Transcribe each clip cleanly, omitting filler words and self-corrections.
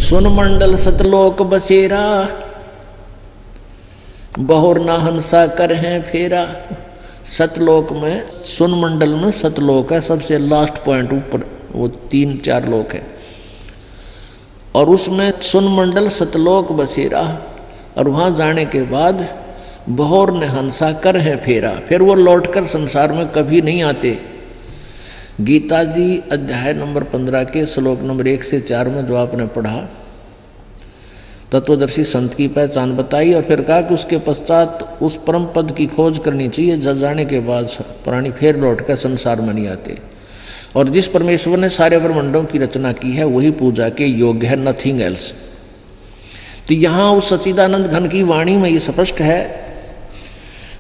सुन मंडल सतलोक बसेरा, बहुर ना हंसा कर हैं फेरा। सतलोक में, सुन मंडल में सतलोक है, सबसे लास्ट पॉइंट ऊपर, वो 3-4 लोक है, और उसमें सुन मंडल सतलोक बसेरा। और वहां जाने के बाद बहुर ने हंसा कर है फेरा, फिर वो लौटकर संसार में कभी नहीं आते। गीता जी अध्याय नंबर 15 के श्लोक नंबर 1 से 4 में जो आपने पढ़ा, तत्वदर्शी संत की पहचान बताई, और फिर कहा कि उसके पश्चात उस परम पद की खोज करनी चाहिए, जब जाने के बाद प्राणी फिर लौटकर संसार में नहीं आते। और जिस परमेश्वर ने सारे ब्रह्मांडों की रचना की है वही पूजा के योग्य है, नथिंग एल्स। तो यहाँ उस सच्चिदानंद घन की वाणी में ये स्पष्ट है,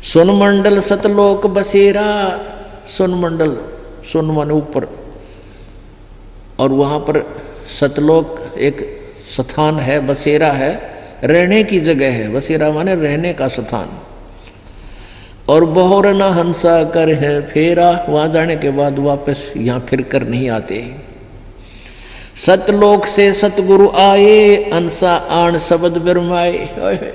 सुन मंडल सतलोक बसेरा। सुन मंडल, सुन माने ऊपर, और वहाँ पर सतलोक एक स्थान है, बसेरा है, रहने की जगह है। बसेरा माने रहने का स्थान। और बहुर न हंसा कर है फेरा, वहां जाने के बाद वापस यहाँ फिर कर नहीं आते। सतलोक से सतगुरु आए, अंसा आण शब्द बिरमाए।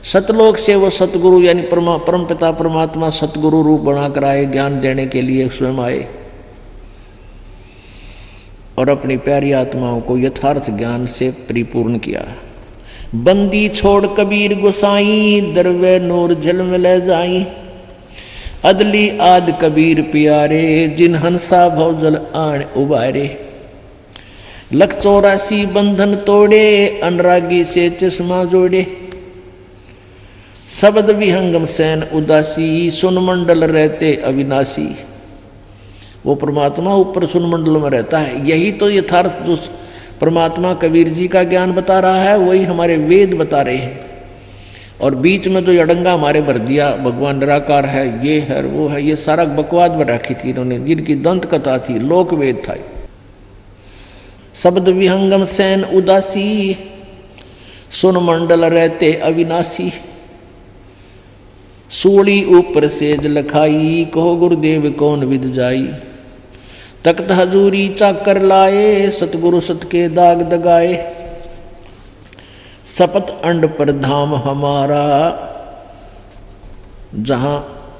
सतलोक से वो सतगुरु यानी परम पिता परमात्मा सतगुरु रूप बनाकर आए, ज्ञान देने के लिए स्वयं आए, और अपनी प्यारी आत्माओं को यथार्थ ज्ञान से परिपूर्ण किया। बंदी छोड़ कबीर गोसाई, दरवे नूर जल में ले जाई। अदली आद कबीर प्यारे, जिन हंसा भवजल आण उबारे। 184 बंधन तोड़े, अनुरागी से चश्मा जोड़े। शब्द विहंगम सैन उदासी, सुन मंडल रहते अविनाशी। वो परमात्मा ऊपर सुन मंडल में रहता है। यही तो यथार्थ जो परमात्मा कबीर जी का ज्ञान बता रहा है, वही हमारे वेद बता रहे हैं। और बीच में जो अड़ंगा हमारे भर दिया, भगवान निराकार है, ये है वो है, ये सारा बकवाद में रखी थी इन्होंने, जिनकी दंत कथा थी, लोक वेद था। शब्द विहंगम सैन उदासी, सुन मंडल रहते अविनाशी। सूली ऊपर सेज लखाई, कहो गुरुदेव कौन विद जाई। तख्त हजूरी चाकर लाए, सतगुरु सत के दाग दगाए। सपत अंड पर धाम हमारा, जहां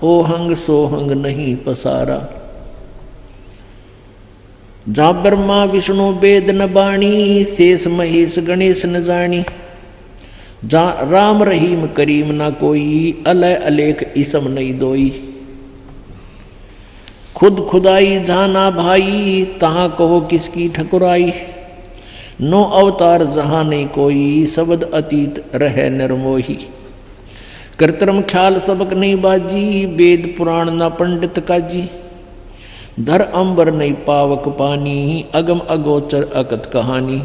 ओहंग सोहंग नहीं पसारा। जहां ब्रह्मा विष्णु वेद न बाणी, शेष महेश गणेश न जानी। जहां राम रहीम करीम ना कोई, अलय अलेख इसम नहीं दोई। खुद खुदाई जहां ना भाई, तहां कहो किसकी ठकुराई। नो अवतार जहां नहीं कोई, शब्द अतीत रहे निर्मोही। कृत्रिम ख्याल सबक नहीं बाजी, वेद पुराण ना पंडित काजी। धर अंबर नहीं पावक पानी, अगम अगोचर अकत कहानी।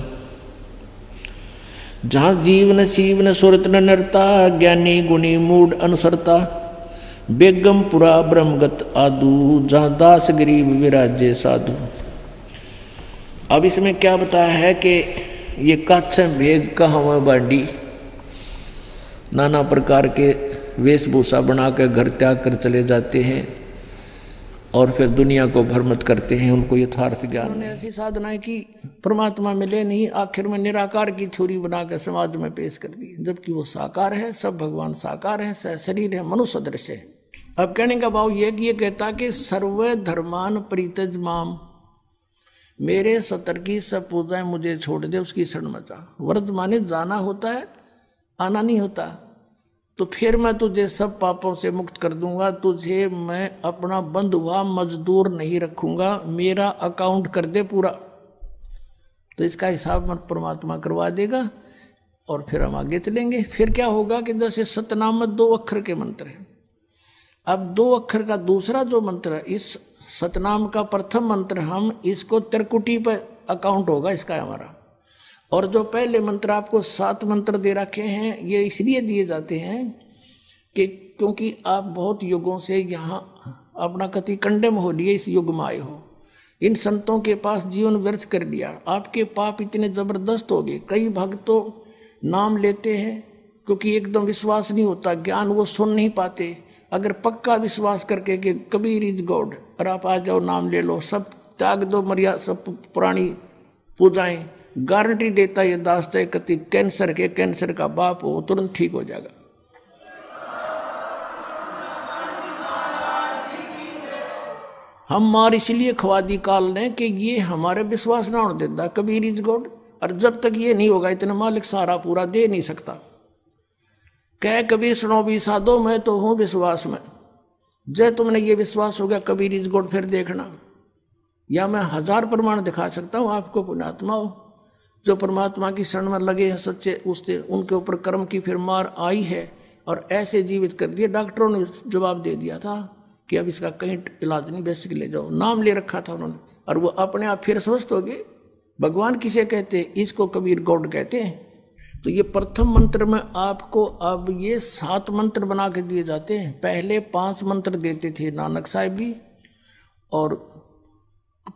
जहाँ जीवन सीवन सुरत न नरता, ज्ञानी गुणी मूड अनुसरता। बेगमपुरा ब्रह्मगत आदू, जहाँ दास गरीब विराजे साधु। अब इसमें क्या बताया है कि ये कच्छ भेग कहाँ बाडी, नाना प्रकार के वेशभूषा बना कर घर त्याग कर चले जाते हैं, और फिर दुनिया को भ्रमित करते हैं, उनको यथार्थ ज्ञान। उन्होंने ऐसी साधनाएं की, परमात्मा मिले नहीं, आखिर में निराकार की थ्योरी बनाकर समाज में पेश कर दी, जबकि वो साकार है, सब भगवान साकार है, शरीर है, मनुष्य सदृश है। अब कहने का भाव यह कि ये कहता कि सर्व धर्मान परित्यज माम, मेरे सतर की सब पूजाएं मुझे छोड़ दे, उसकी शरण में जा। व्रत माने जाना होता है, आना नहीं होता। तो फिर मैं तुझे सब पापों से मुक्त कर दूंगा, तुझे मैं अपना बंधुआ मजदूर नहीं रखूंगा, मेरा अकाउंट कर दे पूरा। तो इसका हिसाब मत परमात्मा करवा देगा, और फिर हम आगे चलेंगे। फिर क्या होगा कि जैसे सतनाम में 2 अक्षर के मंत्र हैं, अब 2 अक्षर का दूसरा जो मंत्र है, इस सतनाम का प्रथम मंत्र, हम इसको त्रिकुटी पर अकाउंट होगा इसका हमारा। और जो पहले मंत्र आपको 7 मंत्र दे रखे हैं, ये इसलिए दिए जाते हैं कि क्योंकि आप बहुत युगों से यहाँ अपना कति कंडम हो लिए, इस युग में आए हो, इन संतों के पास जीवन व्यर्थ कर लिया, आपके पाप इतने जबरदस्त हो गए। कई भक्त तो नाम लेते हैं क्योंकि एकदम विश्वास नहीं होता, ज्ञान वो सुन नहीं पाते। अगर पक्का विश्वास करके कि कबीर इज गॉड, और आप आ जाओ नाम ले लो, सब त्याग दो, मर्यादा सब पुरानी पूजाएं, गारंटी देता ये दास चाहे कति कैंसर का बाप हो तुरंत ठीक हो जाएगा। हम मार इसलिए खवा दी काल ने कि ये हमारे विश्वास ना होने देता कबीर इज गॉड, और जब तक ये नहीं होगा इतना मालिक सारा पूरा दे नहीं सकता। कह कबीर सुनो भी साधो मैं तो हूं विश्वास में, जब तुमने ये विश्वास हो गया कबीर इज गॉड फिर देखना, या मैं 1000 प्रमाण दिखा सकता हूं आपको पुण्यात्मा हो जो परमात्मा की शरण में लगे हैं सच्चे, उससे उनके ऊपर कर्म की फिर मार आई है और ऐसे जीवित कर दिए। डॉक्टरों ने जवाब दे दिया था कि अब इसका कहीं इलाज नहीं, बेसिक ले जाओ, नाम ले रखा था उन्होंने, और वो अपने आप फिर स्वस्थ हो गए। भगवान किसे कहते हैं? इसको कबीर गॉड कहते हैं। तो ये प्रथम मंत्र में आपको अब ये 7 मंत्र बना के दिए जाते हैं। पहले 5 मंत्र देते थे नानक साहिब भी और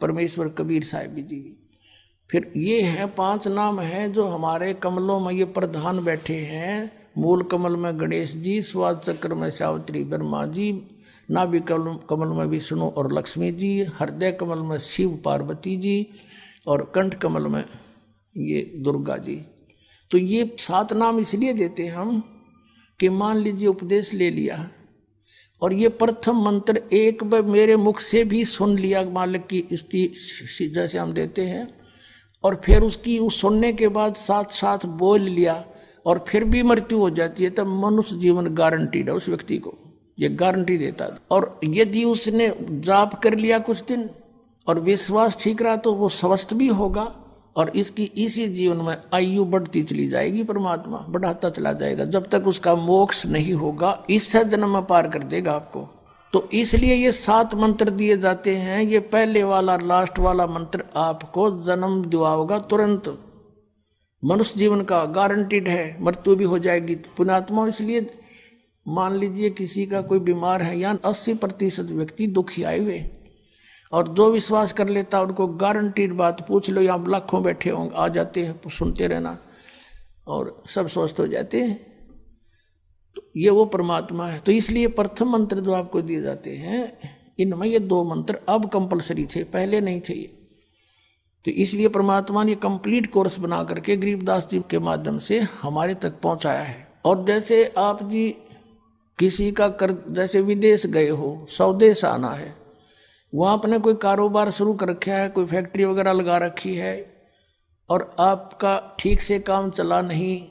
परमेश्वर कबीर साहिब जी। फिर ये है 5 नाम हैं जो हमारे कमलों में ये प्रधान बैठे हैं। मूल कमल में गणेश जी, स्वाद चक्र में सावित्री ब्रह्मा जी, नाभि कमल में विष्णु और लक्ष्मी जी, हृदय कमल में शिव पार्वती जी और कंठ कमल में ये दुर्गा जी। तो ये 7 नाम इसलिए देते हम कि मान लीजिए उपदेश ले लिया और ये प्रथम मंत्र एक बार मेरे मुख से भी सुन लिया मालिक की इसकी जैसे हम देते हैं, और फिर उसकी उस सुनने के बाद साथ साथ बोल लिया और फिर भी मृत्यु हो जाती है, तब मनुष्य जीवन गारंटीड है उस व्यक्ति को, ये गारंटी देता है। और यदि उसने जाप कर लिया कुछ दिन और विश्वास ठीक रहा तो वो स्वस्थ भी होगा और इसकी इसी जीवन में आयु बढ़ती चली जाएगी, परमात्मा बढ़ाता चला जाएगा जब तक उसका मोक्ष नहीं होगा, इस जन्म में पार कर देगा आपको। तो इसलिए ये 7 मंत्र दिए जाते हैं। ये पहले वाला लास्ट वाला मंत्र आपको जन्म दिलाओगा तुरंत, मनुष्य जीवन का गारंटीड है, मृत्यु भी हो जाएगी पुण्यात्मा। इसलिए मान लीजिए किसी का कोई बीमार है, या 80% व्यक्ति दुखी आए हुए, और जो विश्वास कर लेता उनको गारंटीड बात पूछ लो, यहाँ लाखों बैठे होंगे आ जाते हैं, सुनते रहना और सब स्वस्थ हो जाते हैं। तो ये वो परमात्मा है। तो इसलिए प्रथम मंत्र जो आपको दिए जाते हैं इनमें ये 2 मंत्र अब कंपलसरी थे, पहले नहीं थे ये। तो इसलिए परमात्मा ने कंप्लीट कोर्स बना करके गरीबदास जी के माध्यम से हमारे तक पहुंचाया है। और जैसे आप जी किसी का कर जैसे विदेश गए हो, स्वदेश आना है, वहाँ आपने कोई कारोबार शुरू कर रखा है, कोई फैक्ट्री वगैरह लगा रखी है और आपका ठीक से काम चला नहीं,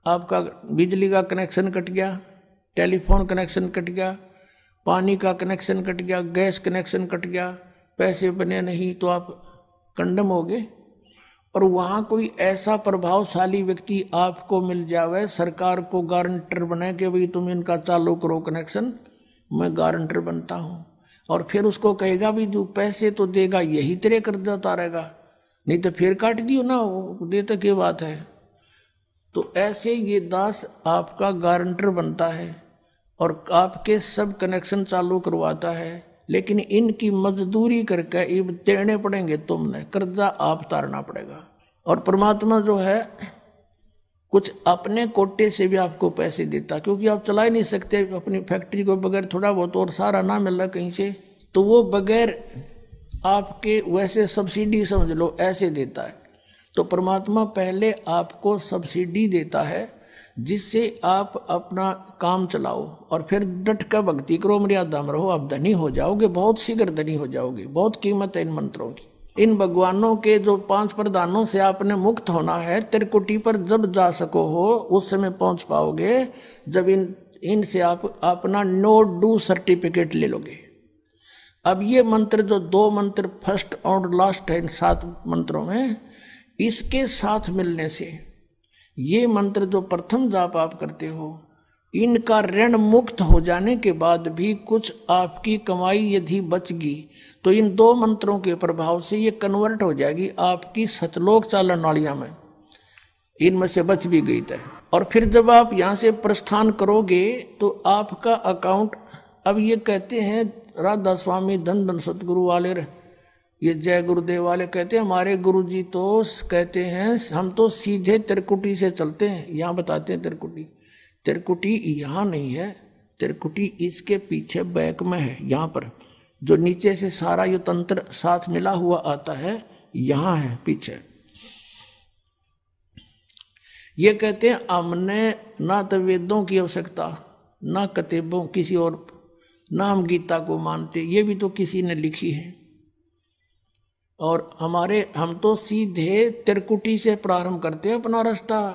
आपका बिजली का कनेक्शन कट गया, टेलीफोन कनेक्शन कट गया, पानी का कनेक्शन कट गया, गैस कनेक्शन कट गया, पैसे बने नहीं तो आप कंडम हो गए। और वहाँ कोई ऐसा प्रभावशाली व्यक्ति आपको मिल जावे, सरकार को गारंटर बने कि भाई तुम इनका चालू करो कनेक्शन, मैं गारंटर बनता हूँ, और फिर उसको कहेगा भी जो पैसे तो देगा यही तेरे कर्जा उतारेगा, नहीं तो फिर काट दियो ना, वो देता क्या बात है। तो ऐसे ये दास आपका गारंटर बनता है और आपके सब कनेक्शन चालू करवाता है, लेकिन इनकी मजदूरी करके ये देने पड़ेंगे, तुमने कर्जा आप तारना पड़ेगा। और परमात्मा जो है कुछ अपने कोटे से भी आपको पैसे देता, क्योंकि आप चला ही नहीं सकते अपनी फैक्ट्री को बगैर थोड़ा बहुत और सारा ना मिल रहा कहीं से, तो वो बगैर आपके वैसे सब्सिडी समझ लो ऐसे देता है। तो परमात्मा पहले आपको सब्सिडी देता है जिससे आप अपना काम चलाओ और फिर डट कर भक्ति करो, मर्यादा में रहो, आप धनी हो जाओगे, बहुत शीघ्र धनी हो जाओगे। बहुत कीमत है इन मंत्रों की। इन भगवानों के जो 5 प्रधानों से आपने मुक्त होना है, त्रिकुटी पर जब जा सको हो उस समय पहुंच पाओगे जब इनसे आप अपना नो डू सर्टिफिकेट ले लोगे। अब ये मंत्र जो 2 मंत्र फर्स्ट और लास्ट है इन 7 मंत्रों में, इसके साथ मिलने से ये मंत्र जो प्रथम जाप आप करते हो, इनका ऋण मुक्त हो जाने के बाद भी कुछ आपकी कमाई यदि बचगी तो इन 2 मंत्रों के प्रभाव से ये कन्वर्ट हो जाएगी आपकी सतलोक चालन वालिया में, इनमें से बच भी गई तय। और फिर जब आप यहाँ से प्रस्थान करोगे तो आपका अकाउंट, अब ये कहते हैं राधा स्वामी धन धन सतगुरु वाले, ये जय गुरुदेव वाले कहते हैं हमारे गुरुजी तो कहते हैं हम तो सीधे त्रिकुटी से चलते हैं। यहाँ बताते हैं त्रिकुटी यहाँ नहीं है, त्रिकुटी इसके पीछे बैक में है, यहाँ पर जो नीचे से सारा ये तंत्र साथ मिला हुआ आता है यहाँ है पीछे। ये कहते हैं हमने ना तो वेदों की आवश्यकता, ना किताबों किसी और, ना हम गीता को मानते, ये भी तो किसी ने लिखी है। और हम तो सीधे त्रिकुटी से प्रारंभ करते हैं अपना रास्ता,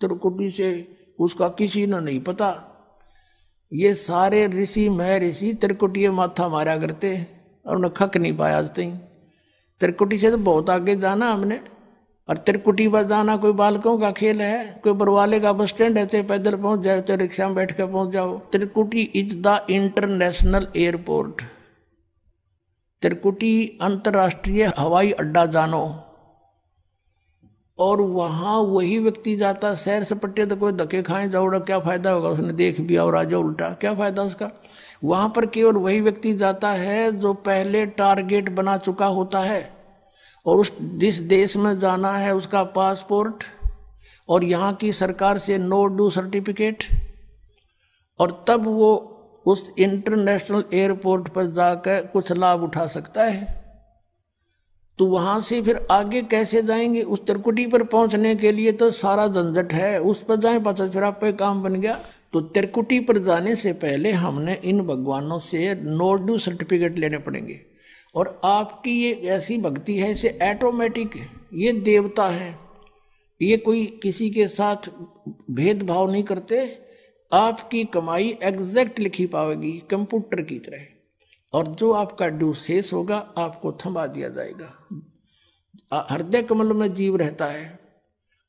त्रिकुटी से, उसका किसी ने नहीं पता। ये सारे ऋषि महर्षि त्रिकुटी माथा मारा करते और उन्हें खक नहीं पाया आज तक। त्रिकुटी से तो बहुत आगे जाना हमने, और त्रिकुटी पर जाना कोई बालकों का खेल है, कोई बरवाले का बस स्टैंड है, चाहे पैदल पहुंच जाओ चाहे रिक्शा में बैठ कर पहुंच जाओ। त्रिकुटी इज द इंटरनेशनल एयरपोर्ट, त्रिकुटी अंतर्राष्ट्रीय हवाई अड्डा जानो। और वहां वही व्यक्ति जाता, सैर सपट्टे तो कोई धक्के खाए जाओड़ा, क्या फायदा होगा, उसने देख भी और आ जाओ उल्टा, क्या फायदा उसका। वहां पर केवल वही व्यक्ति जाता है जो पहले टारगेट बना चुका होता है, और उस जिस देश में जाना है उसका पासपोर्ट और यहाँ की सरकार से नो ड्यू सर्टिफिकेट, और तब वो उस इंटरनेशनल एयरपोर्ट पर जाकर कुछ लाभ उठा सकता है। तो वहां से फिर आगे कैसे जाएंगे? उस त्रिकुटी पर पहुंचने के लिए तो सारा झंझट है, उस पर जाए पता फिर आप पे काम बन गया। तो त्रिकुटी पर जाने से पहले हमने इन भगवानों से नो ड्यू सर्टिफिकेट लेने पड़ेंगे। और आपकी ये ऐसी भक्ति है, इसे ऑटोमेटिक, ये देवता है, ये कोई किसी के साथ भेदभाव नहीं करते। आपकी कमाई एग्जैक्ट लिखी पाएगी कंप्यूटर की तरह, और जो आपका ड्यू शेष होगा आपको थमा दिया जाएगा। हृदय कमल में जीव रहता है,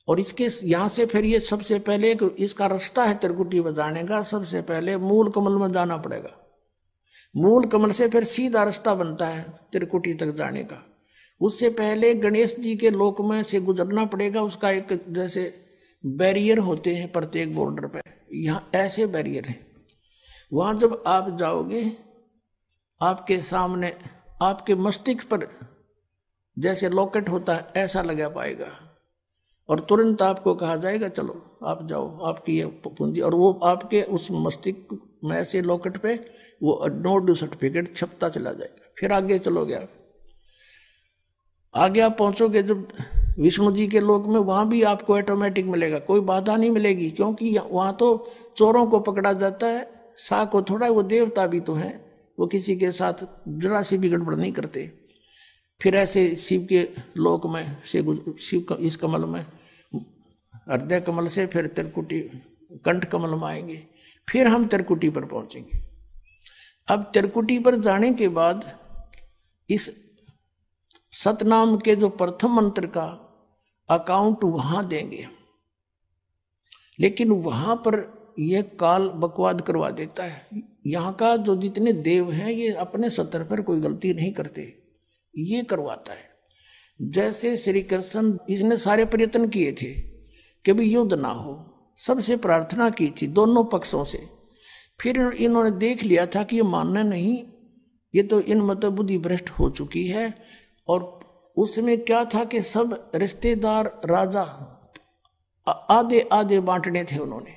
और इसके यहाँ से फिर ये सबसे पहले इसका रास्ता है त्रिकुटी में जाने का। सबसे पहले मूल कमल में जाना पड़ेगा, मूल कमल से फिर सीधा रास्ता बनता है त्रिकुटी तक जाने का। उससे पहले गणेश जी के लोक में से गुजरना पड़ेगा। उसका एक जैसे बैरियर होते हैं प्रत्येक बॉर्डर पे, यहाँ ऐसे बैरियर हैं। वहाँ जब आप जाओगे, आपके सामने आपके मस्तिष्क पर जैसे लॉकेट होता है ऐसा लगा पाएगा, और तुरंत आपको कहा जाएगा चलो आप जाओ, आपकी ये पूंजी, और वो आपके उस मस्तिष्क में ऐसे लॉकेट पे वो नो ड्यू सर्टिफिकेट छपता चला जाएगा। फिर आगे चलोगे आप, आगे आप पहुंचोगे जब विष्णु जी के लोक में, वहां भी आपको ऑटोमेटिक मिलेगा, कोई बाधा नहीं मिलेगी, क्योंकि वहां तो चोरों को पकड़ा जाता है, सा को थोड़ा, वो देवता भी तो है, वो किसी के साथ जरा सी भी गड़बड़ नहीं करते। फिर ऐसे शिव के लोक में से शिव इस कमल में, हृदय कमल से फिर त्रिकुटी कंठ कमल में आएंगे, फिर हम त्रिकुटी पर पहुंचेंगे। अब त्रिकुटी पर जाने के बाद इस सतनाम के जो प्रथम मंत्र का अकाउंट वहां देंगे, लेकिन वहां पर यह काल बकवाद करवा देता है। यहाँ का जो जितने देव हैं ये अपने सतर पर कोई गलती नहीं करते, ये करवाता है। जैसे श्री कृष्ण, इसने सारे प्रयत्न किए थे कि भी युद्ध ना हो, सबसे प्रार्थना की थी दोनों पक्षों से। फिर इन्होंने देख लिया था कि ये मानना नहीं, ये तो इन मत बुद्धि भ्रष्ट हो चुकी है। और उसमें क्या था कि सब रिश्तेदार राजा आधे आधे बांटने थे उन्होंने।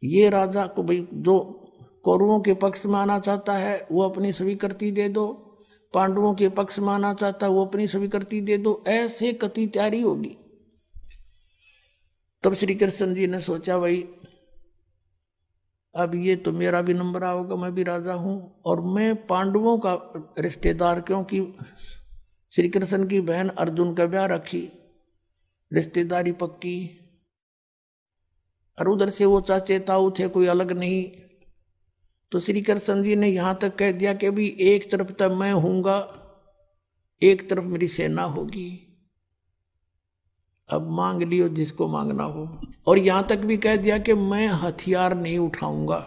ये राजा को भाई जो कौरवों के पक्ष में आना चाहता है वो अपनी स्वीकृति दे दो, पांडवों के पक्ष में आना चाहता है वो अपनी स्वीकृति दे दो, ऐसे कति तैयारी होगी। तब श्री कृष्ण जी ने सोचा भाई अब ये तो मेरा भी नंबर आओगा, मैं भी राजा हूं, और मैं पांडवों का रिश्तेदार, क्योंकि श्री कृष्ण की बहन अर्जुन का ब्याह रखी, रिश्तेदारी पक्की, और उधर से वो चाचे ताऊ थे, कोई अलग नहीं। तो श्री कृष्ण जी ने यहां तक कह दिया कि भी एक तरफ तक मैं हूंगा, एक तरफ मेरी सेना होगी, अब मांग लियो जिसको मांगना हो। और यहां तक भी कह दिया कि मैं हथियार नहीं उठाऊंगा।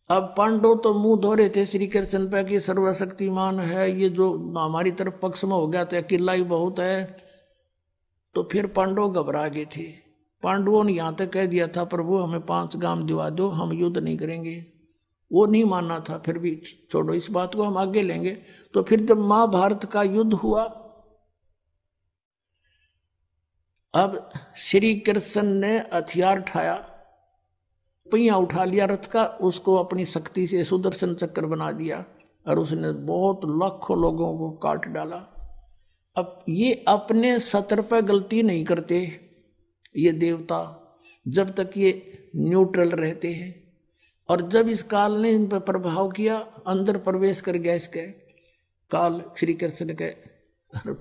अब पांडव तो मुंह धो रहे थे श्री कृष्ण पे कि सर्वशक्तिमान है, ये जो हमारी तरफ पक्ष में हो गया तो अकेला ही बहुत है। तो फिर पांडव घबरा गए थे। पांडवों ने यहां तक कह दिया था प्रभु हमें 5 गांव दिवा दो, हम युद्ध नहीं करेंगे। वो नहीं मानना था, फिर भी छोड़ो इस बात को, हम आगे लेंगे। तो फिर जब महाभारत का युद्ध हुआ, अब श्री कृष्ण ने हथियार उठाया, पहिया उठा लिया रथ का, उसको अपनी शक्ति से सुदर्शन चक्र बना दिया, और उसने बहुत लाखों लोगों को काट डाला। अब ये अपने सतर पर गलती नहीं करते, ये देवता, जब तक ये न्यूट्रल रहते हैं। और जब इस काल ने इन पर प्रभाव किया, अंदर प्रवेश कर गया इसके काल, श्री कृष्ण के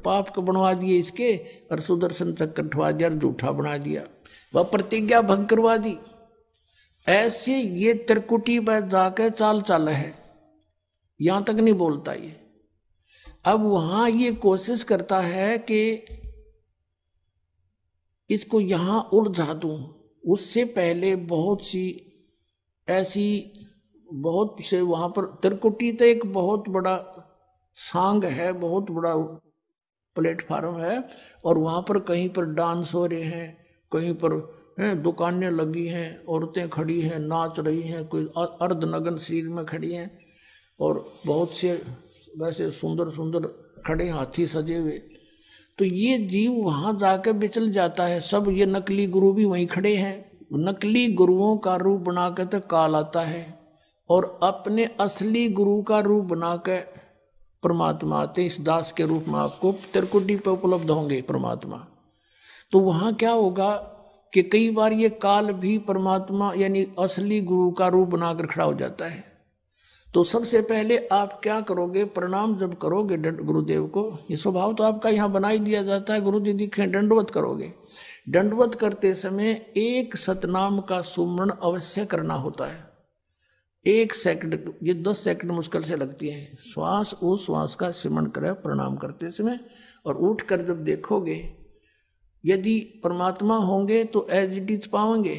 पाप को बनवा दिए इसके, और सुदर्शन चक्र उठवा दिया और झूठा बना दिया, वह प्रतिज्ञा भंग करवा दी। ऐसे ये त्रिकुटी पर जाकर चाल चाल है, यहां तक नहीं बोलता ये। अब वहां ये कोशिश करता है कि इसको यहां उलझा दूं। उससे पहले बहुत सी ऐसी, बहुत से वहां पर त्रिकुटी तो एक बहुत बड़ा सांग है, बहुत बड़ा प्लेटफार्म है, और वहां पर कहीं पर डांस हो रहे हैं, कहीं पर दुकानें लगी हैं, औरतें खड़ी हैं, नाच रही हैं, कोई अर्धनग्न शरीर में खड़ी हैं, और बहुत से वैसे सुंदर सुंदर खड़े हाथी सजे हुए। तो ये जीव वहां जाकर बिचल जाता है। सब ये नकली गुरु भी वहीं खड़े हैं, नकली गुरुओं का रूप बनाकर तो काल आता है, और अपने असली गुरु का रूप बनाकर परमात्मा आते। इस दास के रूप में आपको त्रिकुटी पे उपलब्ध होंगे परमात्मा। तो वहां क्या होगा कि कई बार ये काल भी परमात्मा यानी असली गुरु का रूप बनाकर खड़ा हो जाता है। तो सबसे पहले आप क्या करोगे, प्रणाम जब करोगे गुरुदेव को, ये स्वभाव तो आपका यहाँ बना ही दिया जाता है, गुरु जी दिखे दंडवत करोगे। दंडवत करते समय एक सतनाम का सुमरण अवश्य करना होता है। 1 सेकंड, ये 10 सेकंड मुश्किल से लगती है। श्वास उस श्वास का सिमरण करे प्रणाम करते समय, और उठकर जब देखोगे यदि परमात्मा होंगे तो एज इट इज पाओगे,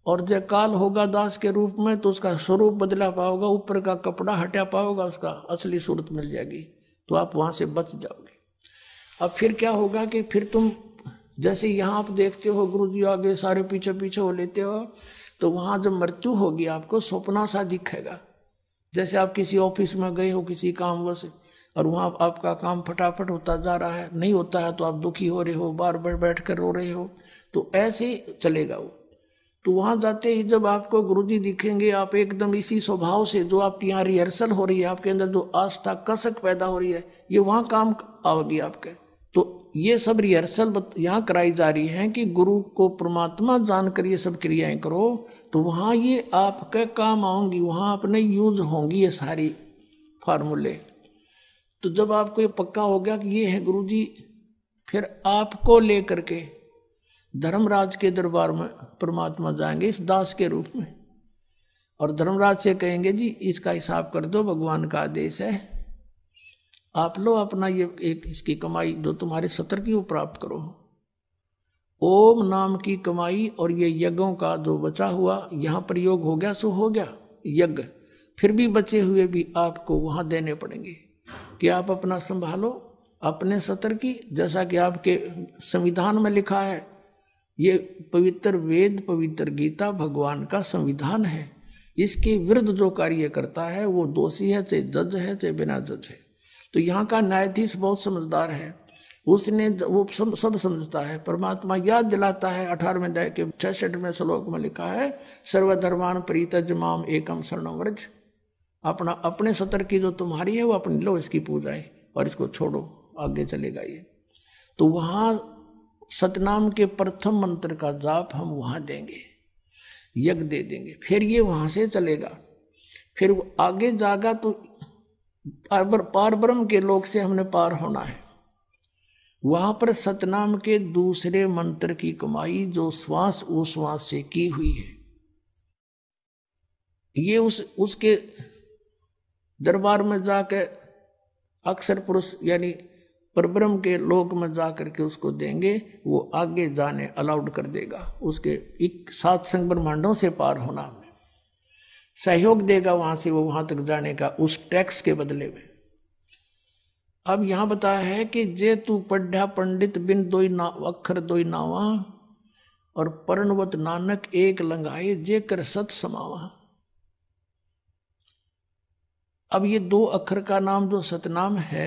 और जय काल होगा दास के रूप में तो उसका स्वरूप बदला पाओगा, ऊपर का कपड़ा हटा पाओगा, उसका असली सूरत मिल जाएगी, तो आप वहां से बच जाओगे। अब फिर क्या होगा कि फिर तुम जैसे यहाँ आप देखते हो गुरु जी आगे सारे पीछे पीछे हो लेते हो, तो वहां जब मृत्यु होगी आपको स्वप्ना सा दिखेगा। जैसे आप किसी ऑफिस में गए हो किसी कामवश, और वहां आपका काम फटाफट होता जा रहा है, नहीं होता है तो आप दुखी हो रहे हो, बार बार बैठ कर रो रहे हो, तो ऐसे ही चलेगा वो। तो वहां जाते ही जब आपको गुरुजी दिखेंगे, आप एकदम इसी स्वभाव से, जो आपकी यहाँ रिहर्सल हो रही है, आपके अंदर जो आस्था कसक पैदा हो रही है, ये वहां काम आवेगी आपके। तो ये सब रिहर्सल यहाँ कराई जा रही है कि गुरु को परमात्मा जानकर ये सब क्रियाएं करो, तो वहां ये आपके काम आऊंगी, वहां अपने यूज होंगी ये सारी फार्मूले। तो जब आपको ये पक्का हो गया कि ये है गुरुजी, फिर आपको लेकर के धर्मराज के दरबार में परमात्मा जाएंगे इस दास के रूप में, और धर्मराज से कहेंगे जी इसका हिसाब कर दो, भगवान का आदेश है, आप लो अपना ये एक इसकी कमाई जो तुम्हारे सतर की वो प्राप्त करो। ओम नाम की कमाई और ये यज्ञों का जो बचा हुआ यहाँ प्रयोग हो गया सो हो गया यज्ञ, फिर भी बचे हुए भी आपको वहां देने पड़ेंगे कि आप अपना संभालो अपने सतर की। जैसा कि आपके संविधान में लिखा है, ये पवित्र वेद पवित्र गीता भगवान का संविधान है, इसके विरुद्ध जो कार्य करता है वो दोषी है, चाहे जज है चाहे बिना जज है। तो यहाँ का न्यायाधीश बहुत समझदार है, उसने वो सब समझता है। परमात्मा याद दिलाता है 18वें अध्याय के 66वें श्लोक में लिखा है, सर्वधर्मान परित्यज माम एकम शरणं व्रज। अपना अपने सतर की जो तुम्हारी है वो अपनी लो, इसकी पूजाएं और इसको छोड़ो, आगे चलेगा ये। तो वहां सतनाम के प्रथम मंत्र का जाप हम वहां देंगे, यज्ञ दे देंगे, फिर ये वहां से चलेगा, फिर आगे जागा तो पार ब्रह्म के लोक से हमने पार होना है। वहां पर सतनाम के दूसरे मंत्र की कमाई जो श्वास उश्वास से की हुई है, ये उसके दरबार में जाकर अक्षर पुरुष यानी परब्रह्म के लोक में जाकर के उसको देंगे, वो आगे जाने अलाउड कर देगा, उसके 7 संग ब्रह्मांडों से पार होना हमें सहयोग देगा वहां से वो वहां तक जाने का, उस टैक्स के बदले में। अब यहां बताया है कि जे तू पढ़ा पंडित बिन दोई ना अक्षर दोई नावा, और पर्णवत नानक एक लंघाए जे कर सत समावा। अब ये 2 अक्षर का नाम जो सतनाम है,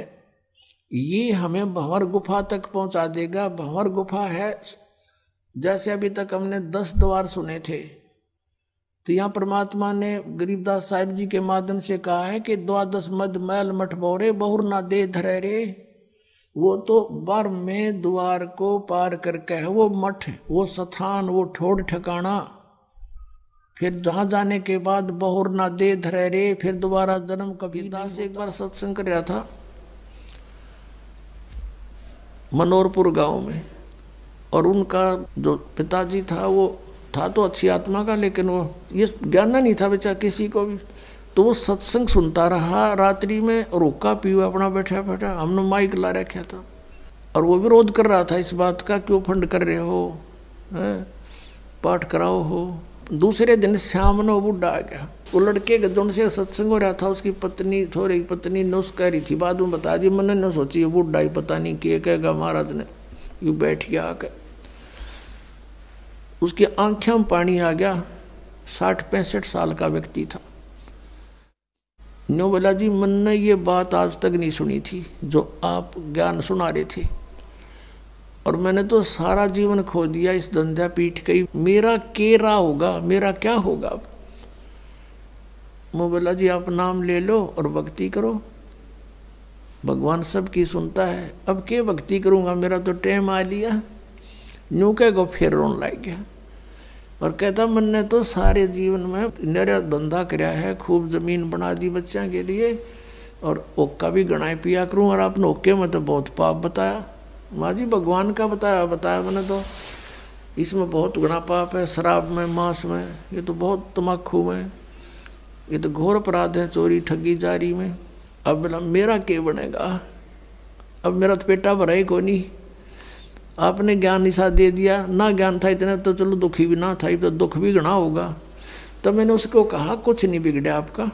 ये हमें भंवर गुफा तक पहुंचा देगा। भंवर गुफा है, जैसे अभी तक हमने 10 द्वार सुने थे, तो यहाँ परमात्मा ने गरीबदास साहिब जी के माध्यम से कहा है कि 12 मद मैल मठ बोरे बहुर ना दे धरे रे। वो तो बार में द्वार को पार करके है वो मठ, वो स्थान, वो ठोड़ ठिकाना। फिर जहां जाने के बाद बहुर ना दे धरे रे, फिर दोबारा जन्म कभी। दास एक बार सत्संग कर रहा था मनोरपुर गांव में, और उनका जो पिताजी था वो था तो अच्छी आत्मा का, लेकिन वो ये ज्ञान नहीं था बेचा किसी को भी। तो वो सत्संग सुनता रहा रात्रि में, और हुक्का पीवा अपना बैठा बैठा। हमने माइक ला रखा था, और वो विरोध कर रहा था इस बात का, क्यों फंड कर रहे हो, पाठ कराओ हो। दूसरे दिन शाम ने वो बुढ़ा आ गया। वो लड़के के जोन से सत्संग हो रहा था, उसकी पत्नी थोड़ी पत्नी नुस कह रही थी, बाद में बता दी। मैंने न सोची ये बुढ़ा ही पता नहीं क्या कहेगा महाराज ने। यू बैठ गया आकर, उसकी आंखों में पानी आ गया। 60-65 साल का व्यक्ति था। नो बोला जी मैंने ये बात आज तक नहीं सुनी थी जो आप ज्ञान सुना रहे थे, और मैंने तो सारा जीवन खो दिया इस धंधा पीठ गई, मेरा केरा होगा, मेरा क्या होगा। मैं बोला जी आप नाम ले लो और भक्ति करो, भगवान सबकी सुनता है। अब क्या भक्ति करूँगा, मेरा तो टाइम आ लिया। न्यू कह फिर रोन लग गया, और कहता मैंने तो सारे जीवन में मेरा धंधा कराया है, खूब जमीन बना दी बच्चों के लिए, और ओक्का भी गणाए पिया करूँ, और आपने ओके में तो बहुत पाप बताया। माँ जी भगवान का बताया मैंने तो, इसमें बहुत गुना पाप है, शराब में, मांस में, ये तो बहुत तम्बाकू में, ये तो घोर अपराध है, चोरी ठगी जारी में। अब बोला मेरा क्या बनेगा, अब मेरा तो पेटा भरा ही को नहीं। आपने ज्ञान निशा दे दिया, ना ज्ञान था इतना तो चलो दुखी भी ना था, तो दुख भी घना होगा। तो मैंने उसको कहा कुछ नहीं बिगड़ा आपका,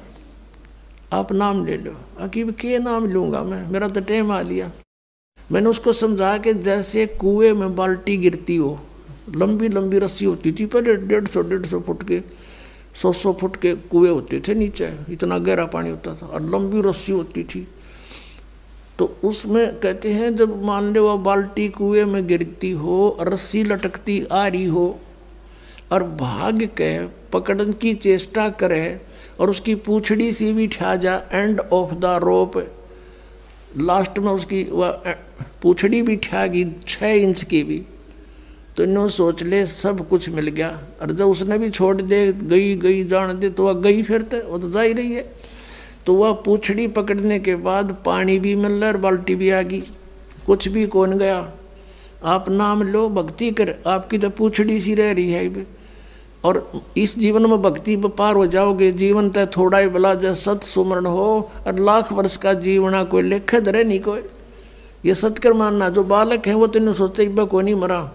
आप नाम ले लो। अकीब के नाम लूँगा मैं, मेरा तो टाइम आ लिया। मैंने उसको समझा कि जैसे कुएं में बाल्टी गिरती हो, लंबी लंबी रस्सी होती थी पहले, 150 फुट के, 100 फुट के कुएं होते थे नीचे, इतना गहरा पानी होता था, और लंबी रस्सी होती थी। तो उसमें कहते हैं जब मान लो वह बाल्टी कुएं में गिरती हो, रस्सी लटकती आ रही हो, और भाग के पकड़ने की चेष्टा करे, और उसकी पूछड़ी सी भी ठा जा end of the rope, last में उसकी वह पूछड़ी भी ठा गई 6 इंच की भी, तो इन्हों सोच ले सब कुछ मिल गया। और जब उसने भी छोड़ दे, गई जान दे, तो वह गई फिरते, वो तो जा ही रही है। तो वह पूछड़ी पकड़ने के बाद पानी भी मिल रहा और बाल्टी भी आ गई, कुछ भी कौन गया। आप नाम लो, भक्ति कर, आपकी तो पूछड़ी सी रह रही है। और इस जीवन में भक्ति पर पार हो जाओगे। जीवन तय थोड़ा ही भला, जय सत सुमरण हो, और लाख वर्ष का जीवना कोई लेखे धरे नहीं कोई। ये सत्कर मानना, जो बालक है वो तो नहीं सोचते इब्बा को नहीं मरा,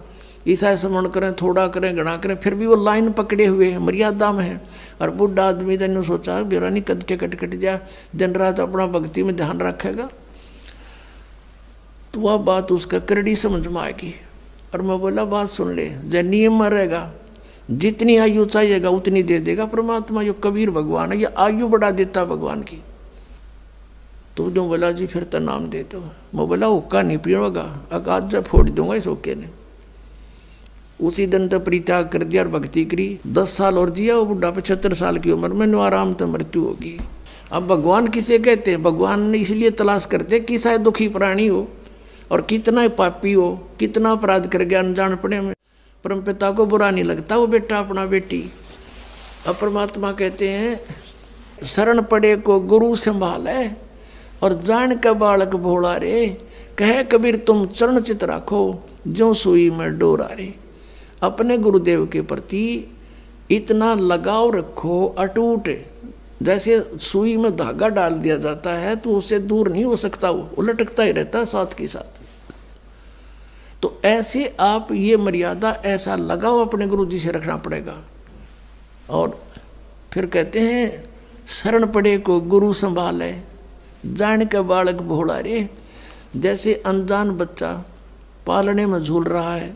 ईसा स्मरण करें, थोड़ा करें, घना करें, फिर भी वो लाइन पकड़े हुए हैं, मर्यादा में है। और बुढ़ा आदमी तो इन्होंने सोचा बेरा नहीं कद कट जा, दिन रात अपना भक्ति में ध्यान रखेगा, तो वह बात उसका करड़ी समझ में आएगी। और मैं बोला बात सुन ले, जय नियम में रहेगा, जितनी आयु चाहिएगा उतनी दे देगा परमात्मा। यो कबीर भगवान है, ये आयु बढ़ा देता भगवान की। तो जो बोला जी फिर तो नाम दे दो। मैं बोला हुक्का नहीं पीऊंगा, आज जब फोड़ दूंगा इस हुक्के ने। उसी दिन तो परित्याग कर दिया और भक्ति करी। 10 साल और जिया वो बुढ़ा, 75 साल की उम्र में आराम तो मृत्यु होगी। अब भगवान किसे कहते हैं? भगवान ने इसलिए तलाश करते कि शायद दुखी प्राणी हो और कितना पापी हो, कितना अपराध कर गया अनजान पड़े में, परम पिता को बुरा नहीं लगता वो बेटा अपना बेटी। अब परमात्मा कहते हैं शरण पड़े को गुरु संभाले और जान का बालक भोला रे, कहे कबीर तुम चरण चित राखो जो सुई में डोरा रे। अपने गुरुदेव के प्रति इतना लगाव रखो अटूट, जैसे सुई में धागा डाल दिया जाता है तो उससे दूर नहीं हो सकता, वो लटकता ही रहता है साथ के साथ। तो ऐसे आप ये मर्यादा, ऐसा लगाव अपने गुरु जी से रखना पड़ेगा। और फिर कहते हैं शरण पड़े को गुरु संभाले जान के बालक भोला रे। जैसे अनजान बच्चा पालने में झूल रहा है,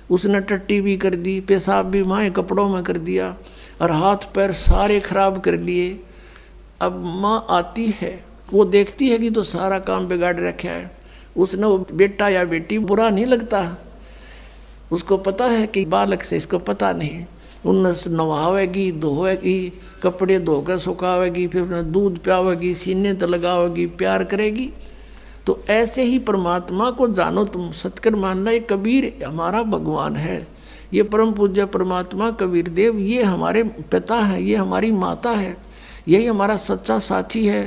उसने टट्टी भी कर दी, पेशाब भी माए कपड़ों में कर दिया और हाथ पैर सारे खराब कर लिए। अब माँ आती है, वो देखती है कि तो सारा काम बिगाड़ रखा है, उसने वो बेटा या बेटी बुरा नहीं लगता, उसको पता है कि बालक से इसको पता नहीं। उन्हें नवावेगी, धोएगी, कपड़े धोकर सुखावेगी, फिर उन्हें दूध पियावेगी, सीने तो लगावेगी, प्यार करेगी। तो ऐसे ही परमात्मा को जानो तुम। सतकर मानना ये कबीर हमारा भगवान है, ये परम पूज्य परमात्मा कबीर देव ये हमारे पिता है, ये हमारी माता है, यही हमारा सच्चा साथी है।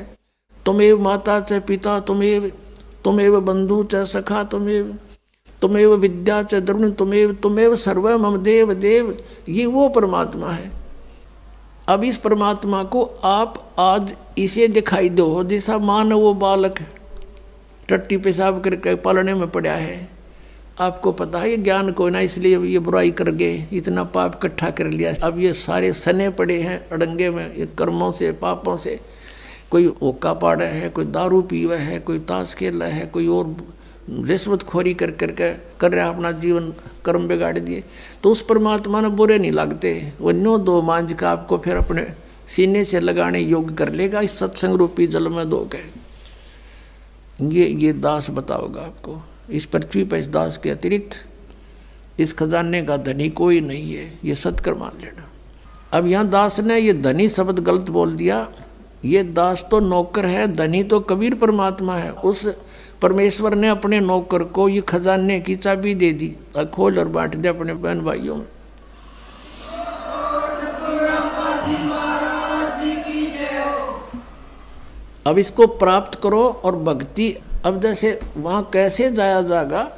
तुमेव माता च पिता तुमेव बंधु च सखा तुमेव विद्या च द्रविण तुमेव सर्व मम देव देव, ये वो परमात्मा है। अब इस परमात्मा को आप आज इसे दिखाई दो, जैसा मान वो बालक टट्टी पेशाब करके पालने में पड़ा है, आपको पता है ये ज्ञान को ना, इसलिए ये बुराई कर गए, इतना पाप इकट्ठा कर लिया। अब ये सारे सने पड़े हैं अड़ंगे में, ये कर्मों से पापों से। कोई ओका पाड़ा है, कोई दारू पीवा है, कोई ताश खेला है, कोई और रिश्वतखोरी कर रहा अपना जीवन कर्म बिगाड़ दिए। तो उस परमात्मा ने बुरे नहीं लगते, वो न्यो दो मांझ का आपको फिर अपने सीने से लगाने योग्य कर लेगा इस सत्संग रूपी जल में दो के। ये दास बताओगा आपको, इस पृथ्वी पर इस दास के अतिरिक्त इस खजाने का धनी कोई नहीं है, ये सत्कर मान लेना। अब यहाँ दास ने ये धनी शब्द गलत बोल दिया, ये दास तो नौकर है, धनी तो कबीर परमात्मा है। उस परमेश्वर ने अपने नौकर को ये खजाने की चाबी दे दी, खोल और बांट दे अपने बहन भाइयों में। अब इसको प्राप्त करो और भक्ति, अब जैसे वहाँ कैसे जाया जाएगा,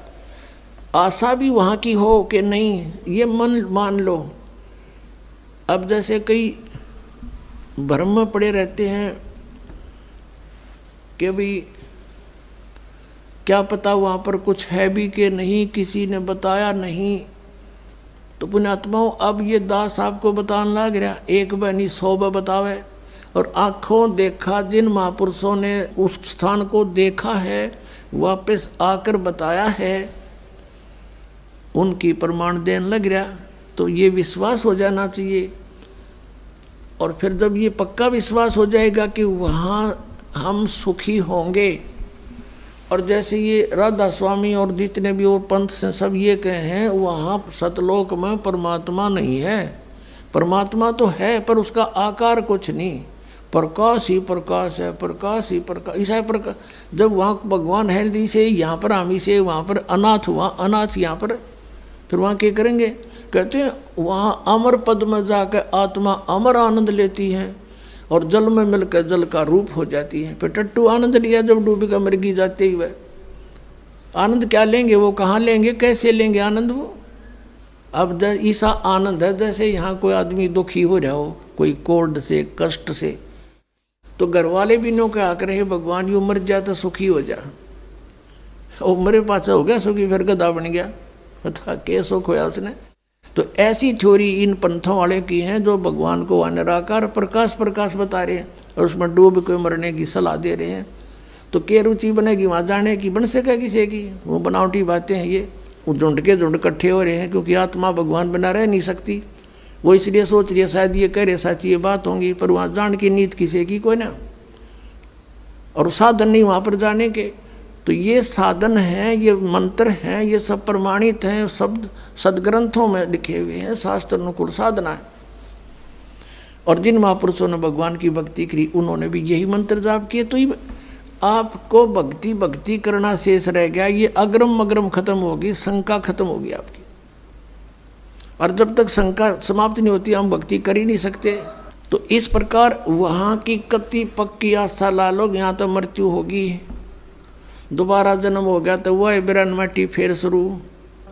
आशा भी वहाँ की हो कि नहीं ये मन मान लो। अब जैसे कई भ्रम में पड़े रहते हैं कि भाई क्या पता वहाँ पर कुछ है भी कि नहीं, किसी ने बताया नहीं। तो पुण्यात्माओं अब ये दास आपको बताने लग रहा, एक बनी 100 बतावे। और आँखों देखा जिन महापुरुषों ने उस स्थान को देखा है, वापस आकर बताया है, उनकी प्रमाण देने लग रहा। तो ये विश्वास हो जाना चाहिए। और फिर जब ये पक्का विश्वास हो जाएगा कि वहाँ हम सुखी होंगे, और जैसे ये राधा स्वामी और जितने भी और पंथ से सब ये कहे हैं, वहाँ सतलोक में परमात्मा नहीं है। परमात्मा तो है पर उसका आकार कुछ नहीं, प्रकाश ही प्रकाश है, प्रकाश ही प्रकाश, ऐसा प्रकाश। जब वहाँ भगवान है दी से, यहाँ पर आमी से, वहाँ पर अनाथ, वहाँ अनाथ, यहाँ पर, फिर वहाँ क्या करेंगे? कहते हैं वहाँ अमर पद में जाकर आत्मा अमर आनंद लेती है और जल में मिलकर जल का रूप हो जाती है। फिर टट्टू आनंद लिया जब डूबी का मृगी जाते ही, वह आनंद क्या लेंगे, वो कहाँ लेंगे, कैसे लेंगे आनंद वो? अब ऐसा आनंद है जैसे यहाँ कोई आदमी दुखी हो रहा हो, कोई कोर्ड से, कष्ट से, तो घर वाले भी नो क्या कर रहे, भगवान यू मर जा तो सुखी हो जा। और मरे पाचा हो गया सुखी, फिर गधा बन गया, बता के सुख होया उसने। तो ऐसी थ्योरी इन पंथों वाले की हैं जो भगवान को निराकार प्रकाश प्रकाश बता रहे हैं और उसमें डूब के मरने की सलाह दे रहे हैं। तो क्या रुचि बनेगी वहाँ जाने की? बन सके किसी की? वो बनावटी बातें हैं ये। वो झुंड के झुंड इकट्ठे हो रहे हैं क्योंकि आत्मा भगवान बना रह नहीं सकती। वो इसलिए सोच रही है शायद ये कह रहे सच्ची ये बात होंगी, पर वहाँ जान की नीत किसी की कोई ना, और साधन नहीं वहाँ पर जाने के। तो ये साधन हैं, ये मंत्र हैं, ये सब प्रमाणित हैं, शब्द सदग्रंथों में लिखे हुए हैं, शास्त्र अनुकूल साधना है। और जिन महापुरुषों ने भगवान की भक्ति करी उन्होंने भी यही मंत्र जाप किए। तो ये आपको भक्ति करना शेष रह गया, ये अग्रम अग्रम खत्म होगी, शंका खत्म होगी आपकी। और जब तक शंका समाप्त नहीं होती हम भक्ति कर ही नहीं सकते। तो इस प्रकार वहाँ की कति पक्की आस्था ला लो, यहाँ तो मृत्यु होगी, दोबारा जन्म हो गया तो वह बिरन मट्टी फिर शुरू,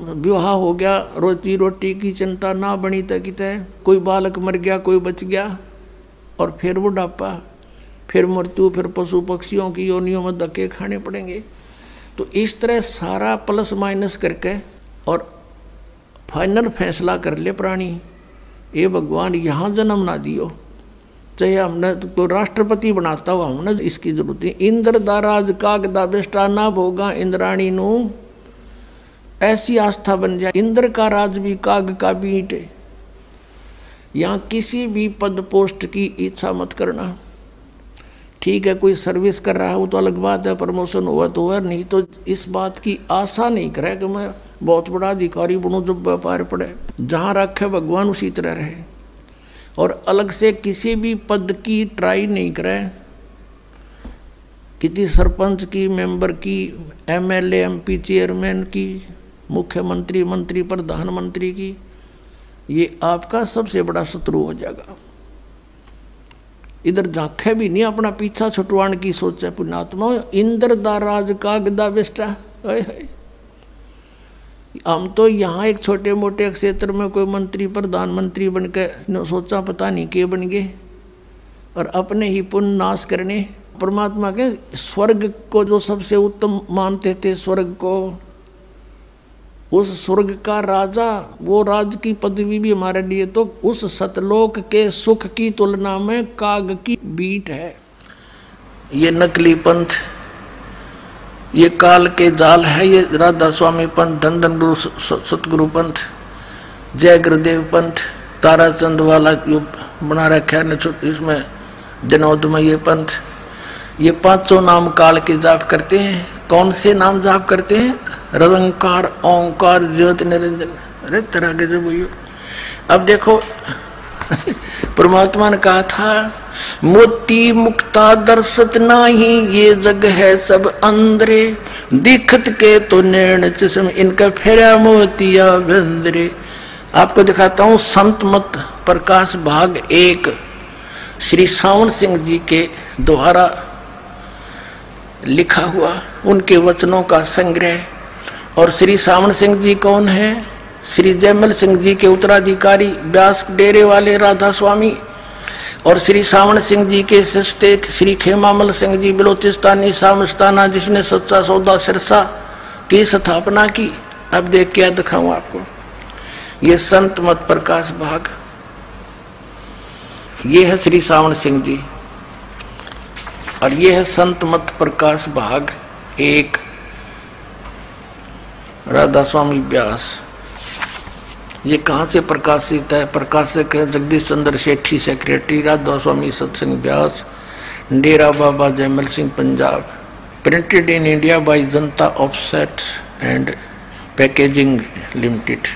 विवाह हो गया, रोजी रोटी की चिंता ना बनी तक कितने, कोई बालक मर गया कोई बच गया, और फिर बुढ़ापा, फिर मृत्यु, फिर पशु पक्षियों की योनियों में धक्के खाने पड़ेंगे। तो इस तरह सारा प्लस माइनस करके और फाइनल फैसला कर ले प्राणी, ये भगवान यहाँ जन्म ना दियो, चाहे हमने तो राष्ट्रपति बनाता हो, हमने इसकी जरूरत नहीं। इंद्र दाराज कागदा बेष्टा ना भोगा इंद्राणी नू, ऐसी आस्था बन जाए। इंद्र का राज भी काग का भी ईंट। यहाँ किसी भी पद पोस्ट की इच्छा मत करना। ठीक है कोई सर्विस कर रहा है वो तो अलग बात है, प्रमोशन हुआ तो हुआ, नहीं तो इस बात की आशा नहीं करे कि मैं बहुत बड़ा अधिकारी बनूं जब व्यापार पड़े। जहाँ रखे भगवान उसी तरह रहे, और अलग से किसी भी पद की ट्राई नहीं करे किसी सरपंच की, मेंबर की, एमएलए, एमपी, चेयरमैन की, मुख्यमंत्री, मंत्री, प्रधानमंत्री की, ये आपका सबसे बड़ा शत्रु हो जाएगा। इधर झांखे भी नहीं, अपना पीछा छुटवाने की सोचे पुण्यात्मा। इंद्र दा राज का गदा बेस्टा, हम तो यहाँ एक छोटे मोटे क्षेत्र में कोई मंत्री, प्रधानमंत्री बन के सोचा पता नहीं के बन गए, और अपने ही पुण्य नाश करने। परमात्मा के स्वर्ग को जो सबसे उत्तम मानते थे, स्वर्ग को, उस स्वर्ग का राजा, वो राज की पदवी भी हमारे लिए तो उस सतलोक के सुख की तुलना में काग की बीट है। ये नकली पंथ, ये काल के जाल है। ये राधा स्वामी पंथ, धन धन गुरु सतगुरु पंथ, जय गुरुदेव पंथ, ताराचंद वाला जो बना रखा है इसमें जनौद में ये पंथ, ये पांचों नाम काल के जाप करते हैं। कौन से नाम जाप करते हैं? निरंकार, ओंकार, ज्योति निरंजन। अरे तरह के जो भैया, अब देखो परमात्मा ने कहा था, मोती मुक्ता दर्शत नाही, ये जग है सब अंदरे, दिखत के तो नैन चश्म, इनका फेरा मोतिया बंदरे। आपको दिखाता हूं संत मत प्रकाश भाग 1, श्री सावन सिंह जी के द्वारा लिखा हुआ उनके वचनों का संग्रह। और श्री सावन सिंह जी कौन है? श्री जयमल सिंह जी के उत्तराधिकारी, व्यास डेरे वाले राधा स्वामी। और श्री सावन सिंह जी के सस्ते श्री खेमामल सिंह जी बिलोचिस्तानी सामस्ताना, जिसने सच्चा सौदा सिरसा की स्थापना की। अब देख क्या दिखाऊं आपको, ये संत मत प्रकाश भाग, ये है श्री सावन सिंह जी, और ये है संत मत प्रकाश भाग 1, राधा स्वामी व्यास। ये कहाँ से प्रकाशित है? प्रकाशक है Jagdish Chandra Sethi, secretary, Radha Swami Satsang Beas, Dera Baba Jaimal Singh, Punjab. Printed in India by Janata offset and packaging limited.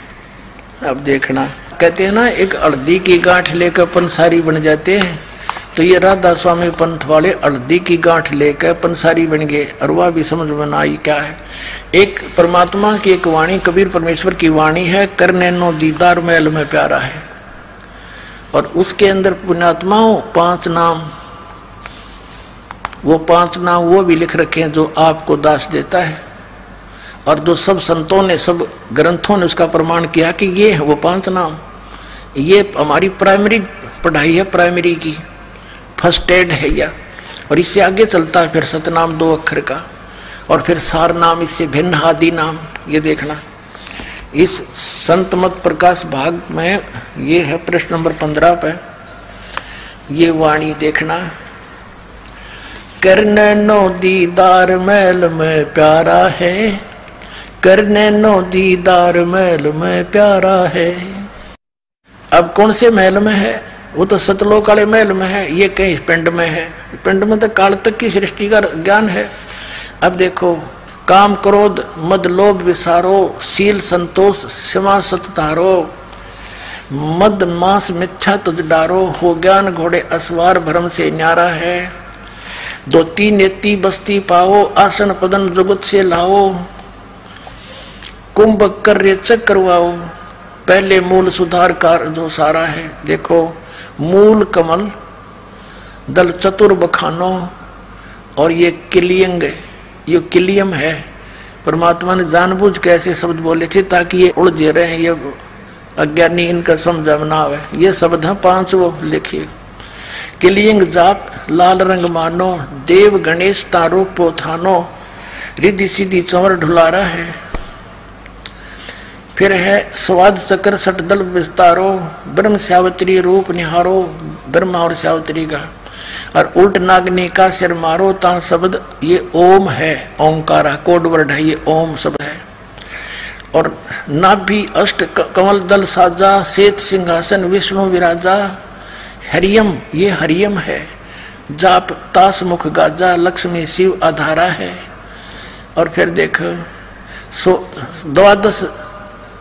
अब देखना, कहते हैं ना एक हल्दी की गांठ लेकर पंसारी बन जाते हैं, तो ये राधा स्वामी पंथ वाले हल्दी की गांठ लेकर पंसारी बन गए। और वह भी समझ में ना आई क्या है। एक परमात्मा की एक वाणी, कबीर परमेश्वर की वाणी है, करने नो दीदार मैल में प्यारा है। और उसके अंदर पुण्यात्माओं 5 नाम, वो 5 नाम वो भी लिख रखे हैं जो आपको दास देता है, और जो सब संतों ने, सब ग्रंथों ने उसका प्रमाण किया कि ये है वो 5 नाम। ये हमारी प्राइमरी पढ़ाई है, प्राइमरी की फर्स्ट एड है यह। और इससे आगे चलता है फिर सतनाम 2 अक्षर का, और फिर सार नाम, इससे भिन्न आदि नाम। ये देखना इस संत मत प्रकाश भाग में, ये है प्रश्न नंबर 15 पे, ये वाणी देखना, करने नो दीदार मैल में प्यारा है, करने नो दीदार मैल में प्यारा है। अब कौन से महल में है? वो तो सतलोक वाले महल में है, ये कहीं पिंड में है। पिंड में तो काल तक की सृष्टि का ज्ञान है। अब देखो, काम क्रोध मद लोभ विसारो, शील संतोष क्षमा सत धारो, मद मांस मिथ्या तज डारो, हो ज्ञान घोड़े असवार भ्रम से न्यारा है, 2 नेति बस्ती पाओ, आसन पदन जुगत से लाओ, कुंभ कर चक्रवाओ, पहले मूल सुधार कार जो सारा है। देखो, मूल कमल, दल चतुर बखानो, और ये किलियंग, ये किलियम है। परमात्मा ने जानबूझ के ऐसे शब्द बोले थे ताकि ये उलझे रहे, ये अज्ञानी इनका समझ ना आवे। ये शब्द है 5 वो लिखिए। किलियंग जाप लाल रंग मानो, देव गणेश तारो पोथानो, रिद्धि सिद्धि चंवर ढुलारा है। फिर है स्वाद चक्र सटदल विस्तारो, ब्रह्म सावित्री रूप निहारो, ब्रह्मा और सावित्री का। और उल्ट नागनी का सिर मारो, ता शब्द ये ओम है, ओंकारा कोड वर्ड है, ये ओम शब्द है। और नाभि अष्ट कमल दल साजा, श्वेत सिंहासन विष्णु विराजा, हरियम ये हरियम है। जाप तास मुख गाजा, लक्ष्मी शिव आधारा है। और फिर देख, 12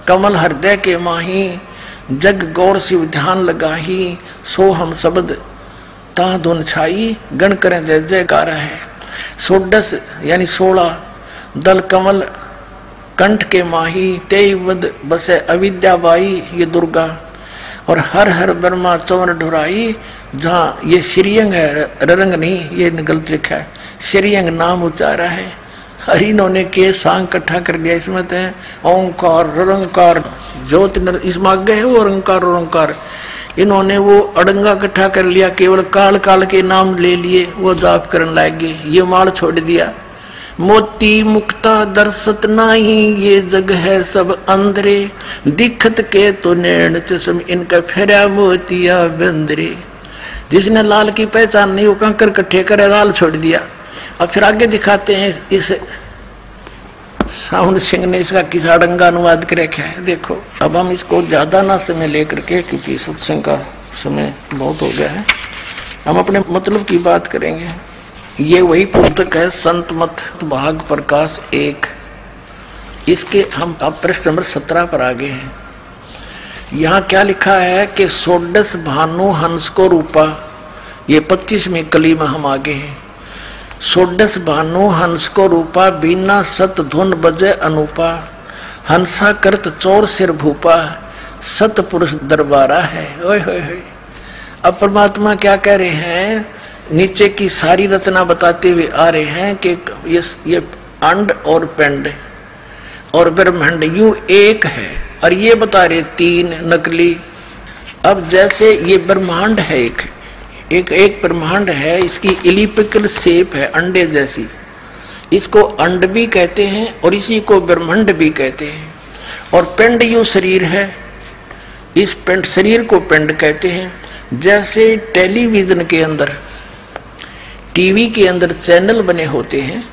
कमल हृदय के माही, जग गौर शिव ध्यान लगाही, सो हम शब्द ता धुन छाई, गण करें जय जयकार है। षोडश यानी 16, दल कमल कंठ के माही, तेईवद बसे अविद्या बाई, ये दुर्गा। और हर हर ब्रह्मा चौर ढुराई, जहाँ ये श्रीअंग है, ररंग नहीं, ये गलत लिखा है, श्रीअंग नाम उच्चारा है। हरि इन्होंने के सांग इकट्ठा कर लिया, इसमें तो ओंकार ररंकार ज्योति, इसमें आगे है वो ओंकार ररंकार। इन्होंने वो अड़ंगा इकट्ठा कर लिया, केवल काल काल के नाम ले लिए, वो जाप करने लगे, ये माल छोड़ दिया। मोती मुक्ता दर्शत नाही, ये जग है सब अंधरे, दिखत के तो नैन चश्म, इनका फेरा मोतिया बंदरे। जिसने लाल की पहचान नहीं, वो कंकर इकट्ठे करे, लाल छोड़ दिया। और फिर आगे दिखाते हैं इस साउंड सिंह ने इसका किस अड़ंगा अनुवाद कर रखा है, देखो। अब हम इसको ज्यादा ना समय लेकर के, क्योंकि सत्संग का समय बहुत हो गया है, हम अपने मतलब की बात करेंगे। ये वही पुस्तक है संत मत भाग प्रकाश 1। इसके हम अब पृष्ठ नंबर 17 पर आगे हैं। यहाँ क्या लिखा है कि षोडश भानु हंस को रूपा, ये 25वीं कली में हम आगे हैं। षोडश भानु हंस को रूपा, बीना सत धुन बजे अनूपा, हंसा करत चोर सिर भूपा, सत पुरुष दरबारा है। ओए होए होए। अब परमात्मा क्या कह रहे हैं, नीचे की सारी रचना बताते हुए आ रहे हैं कि ये अंड और पिंड और ब्रह्मांड यूं एक है, और ये बता रहे 3 नकली। अब जैसे ये ब्रह्मांड है, एक ब्रह्मांड है, इसकी इलिप्टिकल शेप है अंडे जैसी, इसको अंड भी कहते हैं और इसी को ब्रह्मांड भी कहते हैं। और पिंड यूं शरीर है, इस पिंड शरीर को पिंड कहते हैं। जैसे टेलीविजन के अंदर, टीवी के अंदर चैनल बने होते हैं,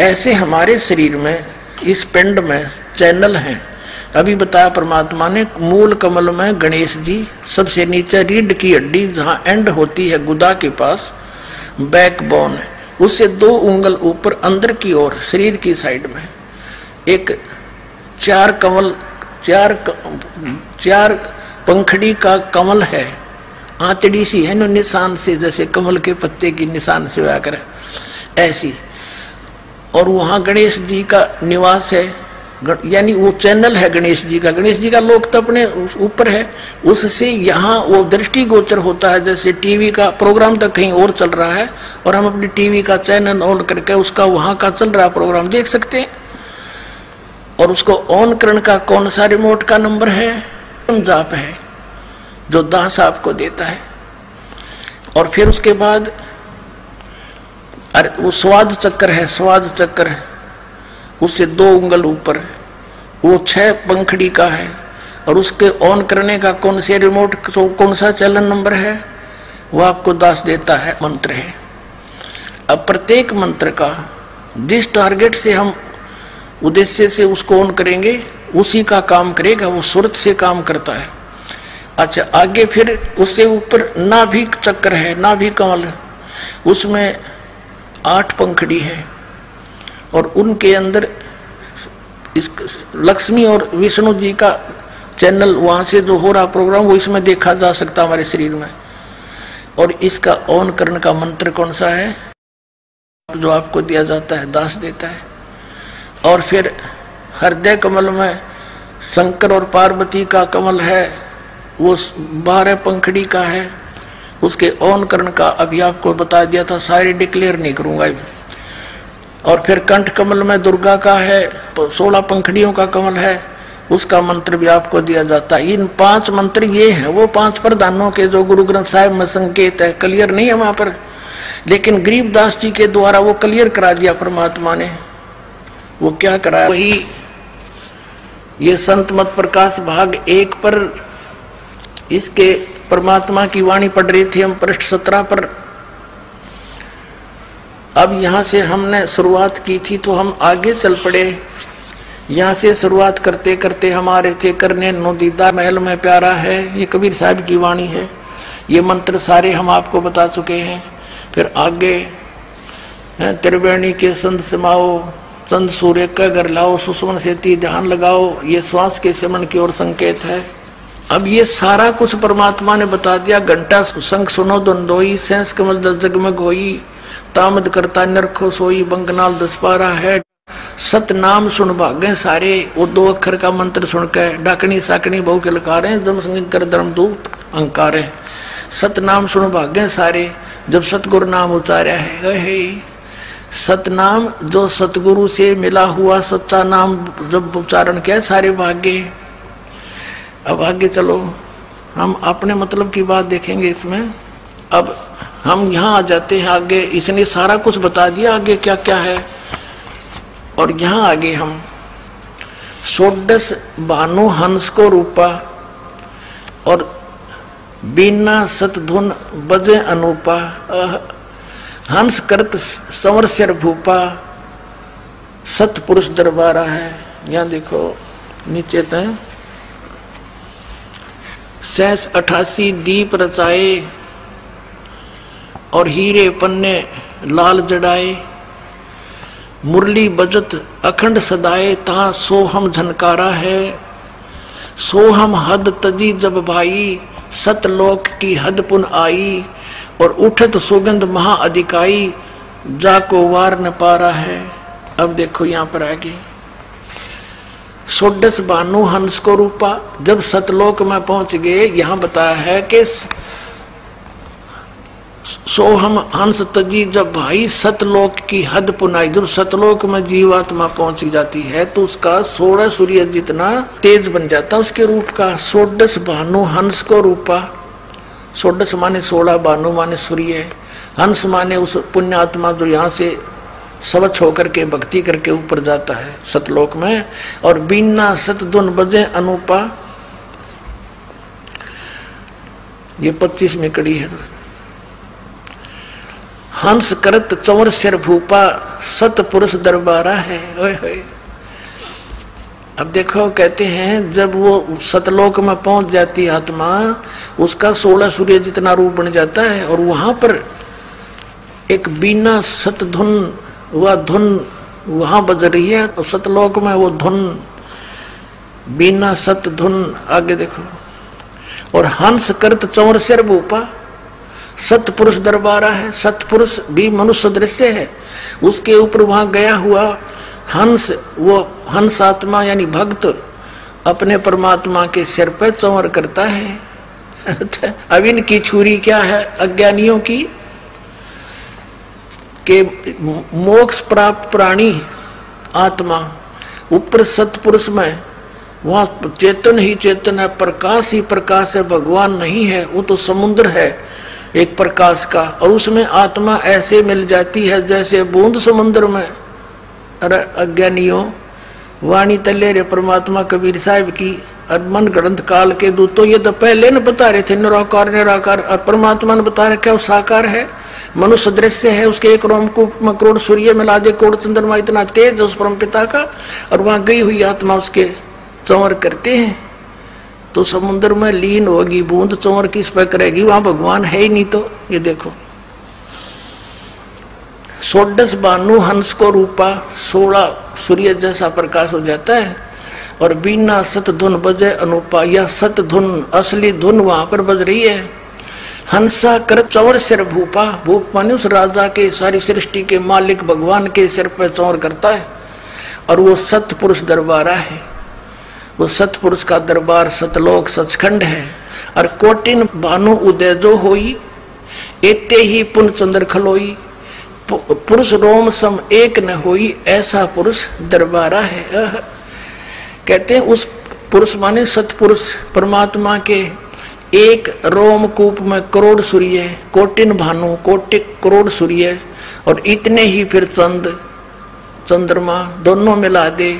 ऐसे हमारे शरीर में, इस पिंड में चैनल हैं। अभी बताया परमात्मा ने, मूल कमल में गणेश जी, सबसे नीचे रीढ़ की हड्डी जहाँ एंड होती है गुदा के पास, बैकबोन, उससे 2 उंगल ऊपर अंदर की ओर शरीर की साइड में एक 4 पंखड़ी का कमल है, आंतड़ी सी है, निशान से, जैसे कमल के पत्ते की निशान से आकर ऐसी। और वहाँ गणेश जी का निवास है, यानी वो चैनल है गणेश जी का। गणेश जी का लोक तो अपने ऊपर है, उससे यहाँ वो दृष्टिगोचर होता है, जैसे टीवी का प्रोग्राम तो कहीं और चल रहा है और हम अपनी टीवी का चैनल ऑन करके उसका वहाँ का चल रहा प्रोग्राम देख सकते हैं। और उसको ऑन करने का कौन सा रिमोट का नंबर है, जाप है, जो दास आपको देता है। और फिर उसके बाद वो स्वाद चक्र है, स्वाद चक्र, उससे 2 उंगल ऊपर, वो 6 पंखड़ी का है। और उसके ऑन करने का कौन से रिमोट, कौन सा चैनल नंबर है, वो आपको दास देता है, मंत्र है। अब प्रत्येक मंत्र का जिस टारगेट से हम उद्देश्य से उसको ऑन करेंगे, उसी का काम करेगा, वो सूरत से काम करता है। अच्छा, आगे फिर उससे ऊपर नाभि चक्र है, नाभि कमल, उसमें 8 पंखड़ी है। और उनके अंदर इस लक्ष्मी और विष्णु जी का चैनल, वहाँ से जो हो रहा प्रोग्राम वो इसमें देखा जा सकता हमारे शरीर में। और इसका ऑन करने का मंत्र कौन सा है, जो आपको दिया जाता है, दास देता है। और फिर हृदय कमल में शंकर और पार्वती का कमल है, वो 12 पंखड़ी का है। उसके ऑन करने का अभी आपको बता दिया था, सारी डिक्लेयर नहीं करूंगा। और फिर कंठ कमल में दुर्गा का है, 16 पंखड़ियों का कमल है, उसका मंत्र भी आपको दिया जाता है। इन 5 मंत्र ये हैं, वो 5 प्रधानों के जो गुरु ग्रंथ साहिब में संकेत है, क्लियर नहीं है वहां पर, लेकिन गरीबदास जी के द्वारा वो क्लियर करा दिया परमात्मा ने। वो क्या करा, वही ये संत मत प्रकाश भाग 1 पर इसके परमात्मा की वाणी पढ़ रही थी हम, पृष्ठ 17 पर। अब यहाँ से हमने शुरुआत की थी तो हम आगे चल पड़े। यहाँ से शुरुआत करते करते हमारे थे करने नो दीदा महल में प्यारा है, ये कबीर साहब की वाणी है। ये मंत्र सारे हम आपको बता चुके हैं। फिर आगे त्रिवेणी के संत समाओ, चंद सूर्य का घर लाओ, सुषमन से ती ध्यान लगाओ, ये श्वास के सिमरण की ओर संकेत है। अब ये सारा कुछ परमात्मा ने बता दिया। घंटा संग सुनो दुंदोई, सेंस कमल दल जगमग होई, तामद करता नरखो सोई बंगनाल 10 है। सतनाम सुन भागे सारे, वो 2 अक्षर का मंत्र सुन के डाकनी साकनी बहु के लकारे जम संग कर धर्म तू अंकारे। सतनाम सुन भागे सारे, जब सतगुरु नाम उचारा है। सतनाम जो सतगुरु से मिला हुआ सच्चा नाम जब उच्चारण किया सारे भागे। अब आगे चलो, हम अपने मतलब की बात देखेंगे इसमें। अब हम यहाँ आ जाते हैं आगे, इसने सारा कुछ बता दिया आगे क्या क्या है। और यहाँ आगे हम षोडश भानु हंस को रूपा और बीना सतधुन बजे अनुपा। हंस करत संवर सिर भूपा, सतपुरुष दरबारा है। यहाँ देखो नीचे तय 88 दीप रचाए और हीरे पन्ने लाल जड़ाए। मुरली बजत अखंड सदाए, ता सोहम झनकारा है। सोहम हद तजी जब भाई, सतलोक की हद पुन आई। और उठत सुगंध महा अधिकाई, जाको वार न पारा है। अब देखो यहाँ पर आगे षोडश भानु हंस को रूपा, जब सतलोक में पहुंच गए। यहाँ बताया है कि सोहम हंस तजी जब भाई, सतलोक की हद पुनाई। जब सतलोक में जीवात्मा पहुंच जाती है तो उसका 16 सूर्य जितना तेज बन जाता है उसके रूप का। षोडश भानु हंस को रूपा, षोडश माने 16, भानु माने सूर्य, हंस माने उस पुण्यात्मा जो यहाँ से स्वच्छ होकर के भक्ति करके ऊपर जाता है सतलोक में। और बीना सतधुन बजे अनुपा, ये 25 में कड़ी है। हंस करत चंवर सिर भूपा, सतपुरुष दरबारा है। ओए होए। अब देखो कहते हैं जब वो सतलोक में पहुंच जाती आत्मा, उसका 16 सूर्य जितना रूप बन जाता है। और वहां पर एक बीना सतधुन, वह धुन वहां बज रही है। और सतलोक में वो धुन बीना सतधुन, आगे देखो। और हंस करत चंवर सिर भूपा, सतपुरुष दरबारा है। सतपुरुष भी मनुष्य दृश्य है, उसके ऊपर वहां गया हुआ हंस, वो हंस आत्मा यानी भक्त अपने परमात्मा के सिर पर चंवर करता है। अब इनकी छुरी क्या है अज्ञानियों की, के मोक्ष प्राप्त प्राणी आत्मा ऊपर सतपुरुष में, वहां चेतन ही चेतन है, प्रकाश ही प्रकाश है, भगवान नहीं है। वो तो समुद्र है एक प्रकाश का, और उसमें आत्मा ऐसे मिल जाती है जैसे बूंद समुद्र में। अरे अज्ञानियों, वाणी तले रे परमात्मा कबीर साहिब की मन ग्रंथ काल के दूत तो ये तो पहले न बता रहे थे निराकार निराकार, और परमात्मा ने बता रखा है वो साकार है, मनुष्य दृश्य है। उसके एक रोमकूप में करोड़ सूर्य मिला दे, करोड़ चंद्रमा, इतना तेज है उस परम पिता का। और वहां गई हुई आत्मा उसके चंवर करते हैं तो समुद्र में लीन होगी। बूंद चंवर किस पर करेगी, वहां भगवान है ही नहीं। तो ये देखो षोडश भानु हंस को रूपा, 16 सूर्य जैसा प्रकाश हो जाता है। और बीना सतधुन बजे अनुपा, या सतधुन असली धुन वहां पर बज रही है। हंसा कर चंवर सिर भूपा, भूप माने उस राजा के, सारी सृष्टि के मालिक भगवान के सिर पर चंवर करता है। और वो सतपुरुष दरबारा है, वो सतपुरुष का दरबार सतलोक सचखंड है। और कोटिन भानु उदय जो होई, एते ही पुन चंद्र खलोई। पुरुष रोम सम एक न होई, ऐसा पुरुष दरबारा है। कहते हैं उस पुरुष माने सतपुरुष परमात्मा के एक रोमकूप में करोड़ सूर्य, कोटिन भानु, कोटि करोड़ सूर्य, और इतने ही फिर चंद चंद्रमा दोनों मिला दे।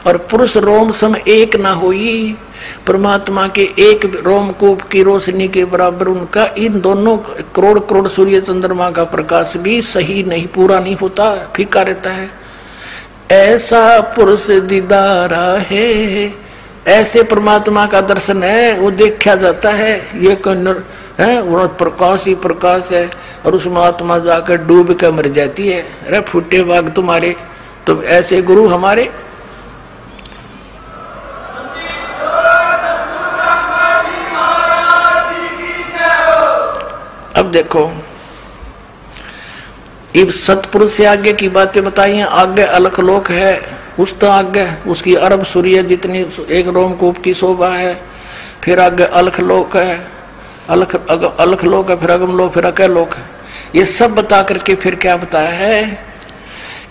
और पुरुष रोम सम एक ना होई, परमात्मा के एक रोमकूप की रोशनी के बराबर उनका इन दोनों करोड़ करोड़ सूर्य चंद्रमा का प्रकाश भी सही नहीं, पूरा नहीं होता, फीका रहता है। ऐसा पुरुष दीदारा है, ऐसे परमात्मा का दर्शन है, वो देखा जाता है। ये है वो प्रकाश ही प्रकाश है। और उसमें आत्मा जाकर डूब कर मर जाती है। अरे फूटे बाग तुम्हारे, तुम ऐसे गुरु हमारे। अब देखो इब सतपुरुष से आगे की बातें बताई हैं। आगे अलखलोक है, उस तो आगे उसकी अरब सूर्य जितनी एक रोमकूप की शोभा है। फिर आगे अलखलोक है, अलखलोक है, फिर अगमलोक, फिर अकलोक है। ये सब बता करके फिर क्या बताया है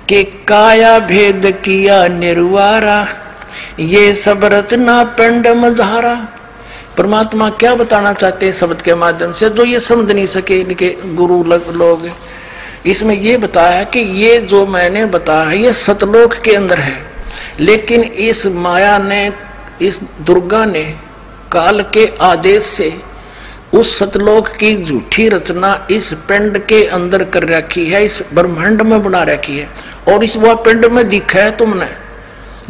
कि काया भेद किया निर्वारा, ये सब रचना पिंड मझारा। परमात्मा क्या बताना चाहते हैं शब्द के माध्यम से, जो ये समझ नहीं सके इनके गुरु लोग। इसमें ये बताया कि ये जो मैंने बताया है ये सतलोक के अंदर है, लेकिन इस माया ने, इस दुर्गा ने काल के आदेश से उस सतलोक की झूठी रचना इस पिंड के अंदर कर रखी है, इस ब्रह्मांड में बना रखी है। और इस वह पिंड में दिखा है तुमने,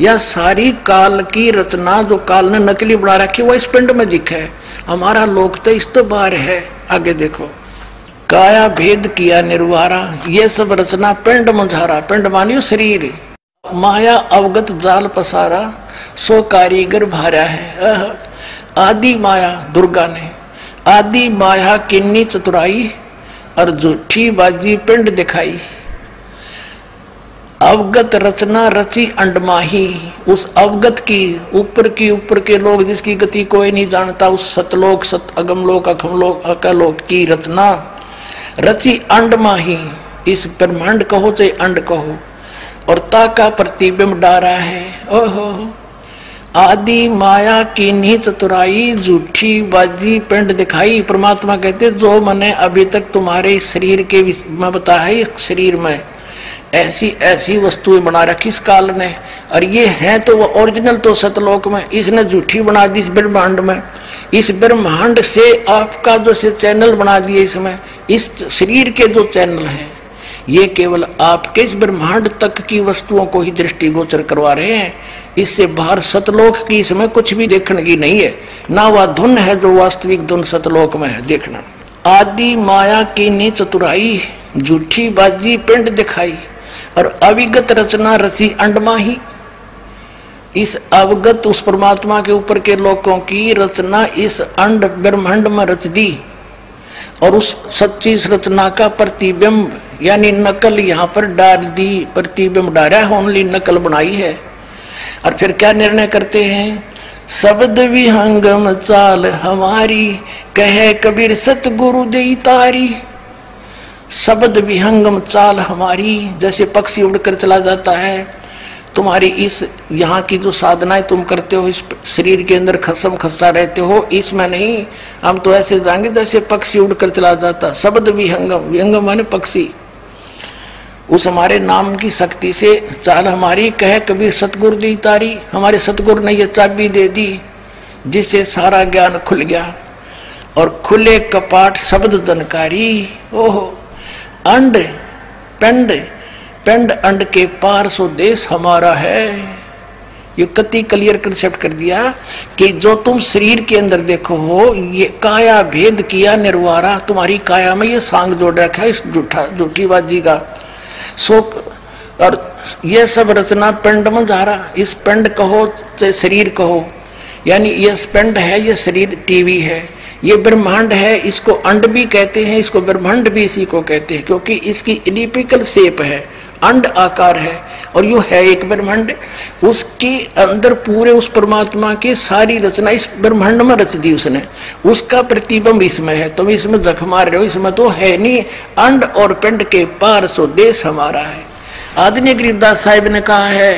यह सारी काल की रचना जो काल ने नकली बना रखी वह इस पिंड में दिखा है। हमारा लोक तो इस तो बाहर है। आगे देखो, काया भेद किया निर्वारा, ये सब रचना पिंड मुझारा। पिंड मानियो शरीर, माया अवगत जाल पसारा, सो कारीगर भारा है। आदि माया दुर्गा ने आदि माया किन्नी चतुराई, और झूठी बाजी पिंड दिखाई। अवगत रचना रची अंडमाही, उस अवगत की ऊपर के लोग जिसकी गति कोई नहीं जानता, उस सतलोक, सत अगमलोक, अखमलोक, अकलोक की रचना रची अंडमाही। इस ब्रह्मांड कहो चाहे अंड कहो, और ताका प्रतिबिंब डारा है। ओहो, आदि माया की नी चतुराई, झूठी बाजी पिंड दिखाई। परमात्मा कहते जो मैंने अभी तक तुम्हारे शरीर के में बताया है, शरीर में ऐसी ऐसी वस्तुएं बना रखी इस काल ने, और ये है तो वो ओरिजिनल तो सतलोक में, इसने झूठी बना दी इस ब्रह्मांड में। इस ब्रह्मांड से आपका जो से चैनल बना दिए, इसमें इस शरीर के जो चैनल हैं ये केवल आपके इस ब्रह्मांड तक की वस्तुओं को ही दृष्टिगोचर करवा रहे हैं। इससे बाहर सतलोक की इसमें कुछ भी देखने की नहीं है, ना वह धुन है जो वास्तविक धुन सतलोक में है देखना। आदि माया की नी चतुराई, झूठी बाजी पिंड दिखाई, और अविगत रचना रची अंडमाही। इस अवगत उस परमात्मा के ऊपर के लोगों की रचना इस अंड ब्रह्मांड में रच दी, और उस सच्ची रचना का प्रतिबिंब यानी नकल यहाँ पर डाल दी। प्रतिबिंब डाला है, ओनली नकल बनाई है। और फिर क्या निर्णय करते हैं, शब्द विहंगम चाल हमारी, कहे कबीर सतगुरु देई तारी। शब्द विहंगम चाल हमारी, जैसे पक्षी उड़कर चला जाता है, तुम्हारी इस यहाँ की जो साधनाएं तुम करते हो, इस शरीर के अंदर खसम खसा रहते हो, इसमें नहीं, हम तो ऐसे जाएंगे जैसे पक्षी उड़कर चला जाता। शब्द विहंगम, विहंगम माने पक्षी, उस हमारे नाम की शक्ति से चाल हमारी, कहे कबीर सतगुरु दी तारी। हमारे सतगुरु ने ये चाबी दे दी जिससे सारा ज्ञान खुल गया, और खुले कपाट शब्द जनकारी। ओहो, अंड पिंड, पिंड अंड के पार सो देश हमारा है। ये कति क्लियर कंसेप्ट कर दिया कि जो तुम शरीर के अंदर देखो हो, ये काया भेद किया निर्वारा, तुम्हारी काया में ये सांग जोड़ रखा है इस झूठी बाजी का। सो और ये सब रचना पिंड में जा रहा, इस पिंड कहो चाहे शरीर कहो, यानी ये पिंड है, ये शरीर टीवी है, ये ब्रह्मांड है, इसको अंड भी कहते हैं, इसको ब्रह्मांड भी इसी को कहते हैं, क्योंकि इसकी इलिप्टिकल शेप है, अंड आकार है, और यो है एक ब्रह्मांड। उसके अंदर पूरे उस परमात्मा की सारी रचना इस ब्रह्मांड में रच दी उसने, उसका प्रतिबिंब इसमें है। तुम इसमें जख मार रहे हो, इसमें तो है नहीं। अंड और पिंड के पार सो देश हमारा है। आदरणीय गरीबदास साहिब ने कहा है,